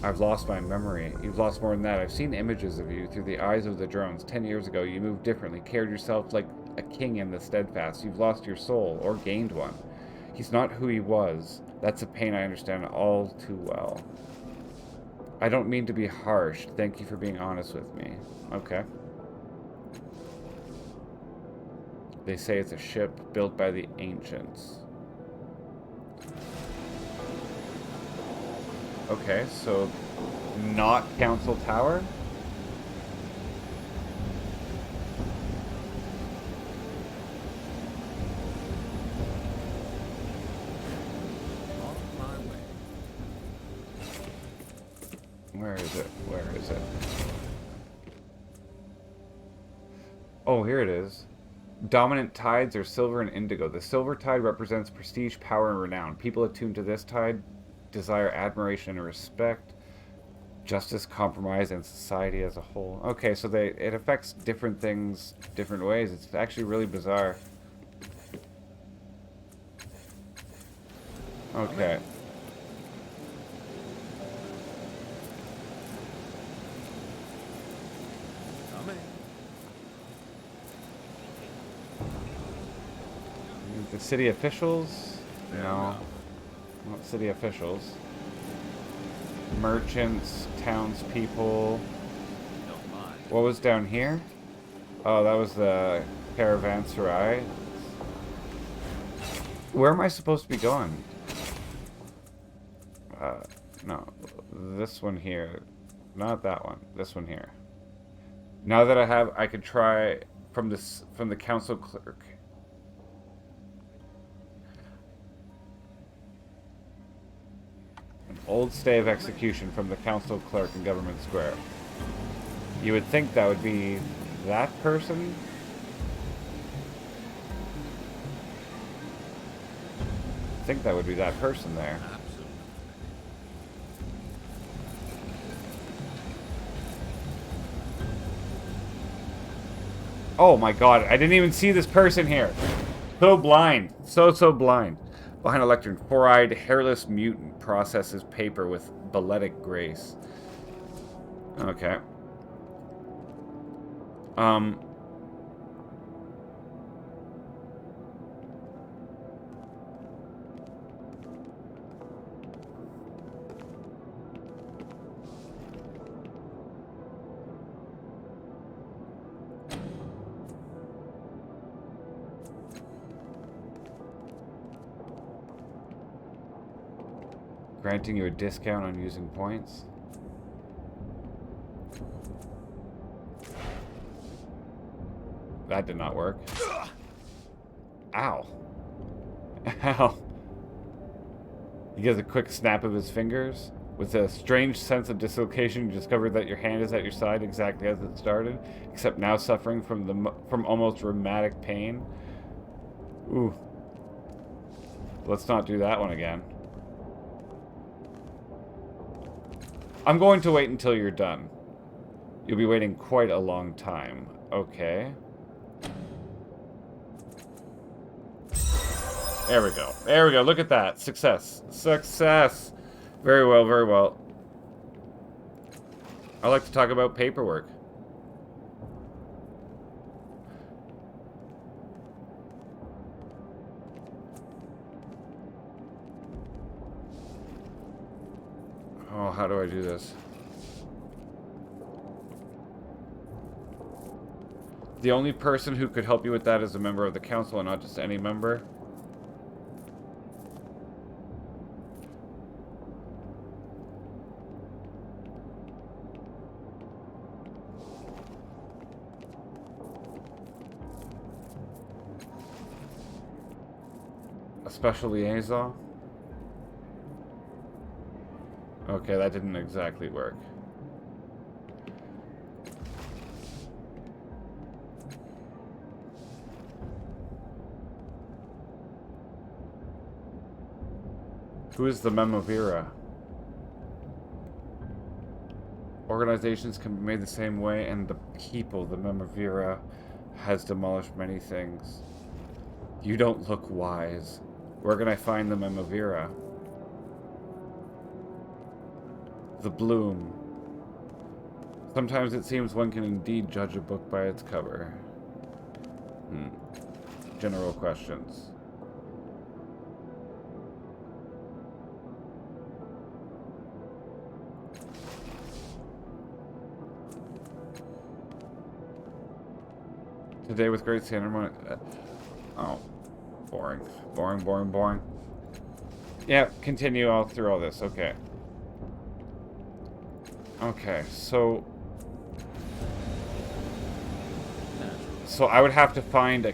[SPEAKER 1] I've lost my memory. You've lost more than that. I've seen images of you through the eyes of the drones. 10 years ago, you moved differently, carried yourself like a king in the steadfast. You've lost your soul, or gained one. He's not who he was. That's a pain I understand all too well. I don't mean to be harsh. Thank you for being honest with me. Okay. They say it's a ship built by the ancients. Okay, so not Council Tower?
[SPEAKER 5] On my way.
[SPEAKER 1] Where is it? Where is it? Oh, here it is. Dominant tides are silver and indigo. The silver tide represents prestige, power, and renown. People attuned to this tide desire admiration and respect, justice, compromise, and society as a whole. Okay, so it affects different things different ways. It's actually really bizarre. Okay.
[SPEAKER 5] Coming.
[SPEAKER 1] The city officials?
[SPEAKER 5] Fair
[SPEAKER 1] No.
[SPEAKER 5] enough.
[SPEAKER 1] Not city officials. Merchants, townspeople.
[SPEAKER 5] Don't mind.
[SPEAKER 1] What was down here? Oh, that was the caravanserai. Where am I supposed to be going? No. This one here. Not that one. This one here. Now that I could try from the council clerk. An old stay of execution from the council clerk in Government Square. You would think that would be that person? I think that would be that person there.
[SPEAKER 5] Absolutely.
[SPEAKER 1] Oh my god, I didn't even see this person here. So blind. So blind. Behind a lectern, four-eyed, hairless mutant processes paper with balletic grace. Okay. Granting you a discount on using points. That did not work. Ow. Ow. He gives a quick snap of his fingers. With a strange sense of dislocation, you discover that your hand is at your side exactly as it started, except now suffering from almost rheumatic pain. Ooh. Let's not do that one again. I'm going to wait until you're done. You'll be waiting quite a long time. Okay. There we go. There we go. Look at that. Success. Success. Very well, very well. I like to talk about paperwork. Oh, how do I do this? The only person who could help you with that is a member of the council and not just any member. A special liaison? Okay, that didn't exactly work. Who is the Memovira? Organizations can be made the same way, and the people, the Memovira, has demolished many things. You don't look wise. Where can I find the Memovira? The bloom. Sometimes it seems one can indeed judge a book by its cover. General questions. Today with great ceremony. Oh, boring. Boring, boring, boring. Yeah, continue all through all this. Okay. Okay, so I would have to find a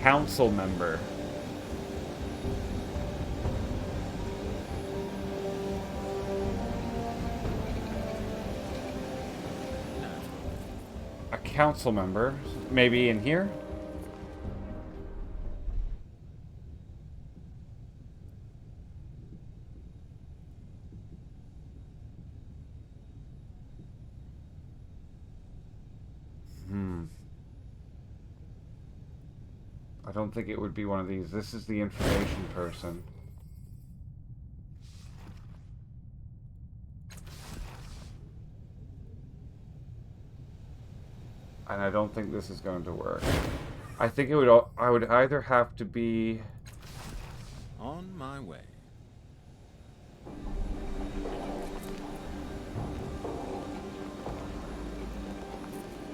[SPEAKER 1] council member. A council member, maybe in here? I don't think it would be one of these. This is the information person. And I don't think this is going to work. I think it would. I would either have to be
[SPEAKER 5] On my way.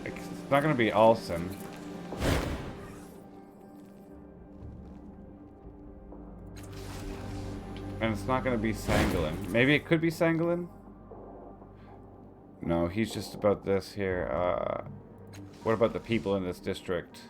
[SPEAKER 1] It's not going to be Alson. And it's not going to be Sangolin. Maybe it could be Sangolin? No, he's just about this here. What about the people in this district?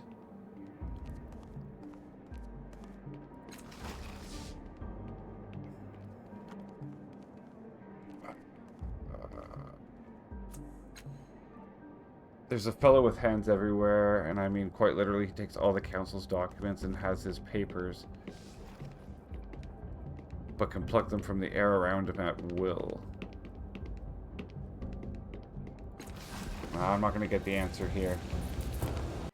[SPEAKER 1] There's a fellow with hands everywhere, and I mean quite literally, he takes all the council's documents and has his papers, but can pluck them from the air around him at will. I'm not going to get the answer here.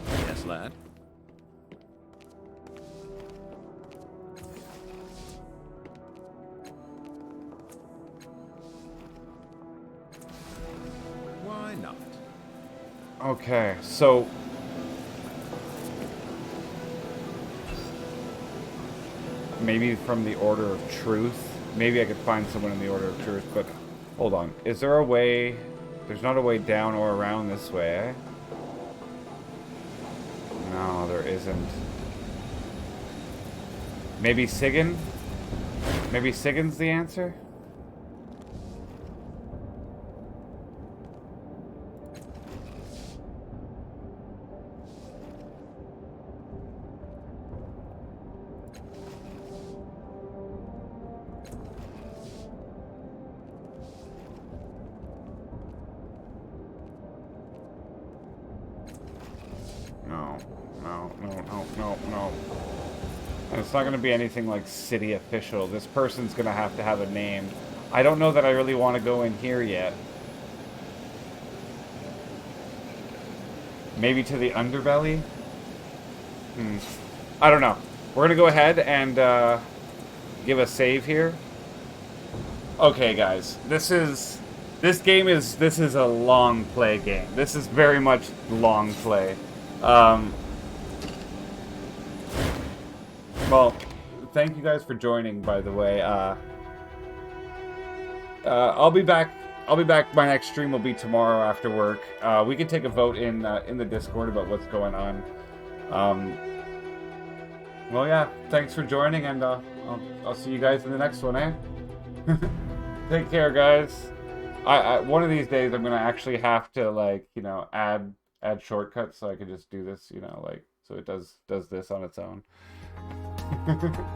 [SPEAKER 5] Yes, lad. Why not?
[SPEAKER 1] Okay, so maybe from the Order of Truth. Maybe I could find someone in the Order of Truth, but hold on. Is there a way? There's not a way down or around this way, eh? No, there isn't. Maybe Sigyn? Maybe Sigyn's the answer? no. And it's not going to be anything like city official. This person's going to have a name. I don't know that I really want to go in here yet. Maybe to the underbelly? I don't know. We're going to go ahead and give a save here. Okay, guys. This is a long play game. This is very much long play. Well, thank you guys for joining, by the way. I'll be back. My next stream will be tomorrow after work. We can take a vote in the Discord about what's going on. Well, yeah. Thanks for joining, and I'll see you guys in the next one, eh? Take care, guys. I one of these days I'm gonna actually have to, like, you know, add shortcuts so I can just do this, you know, like, so it does this on its own.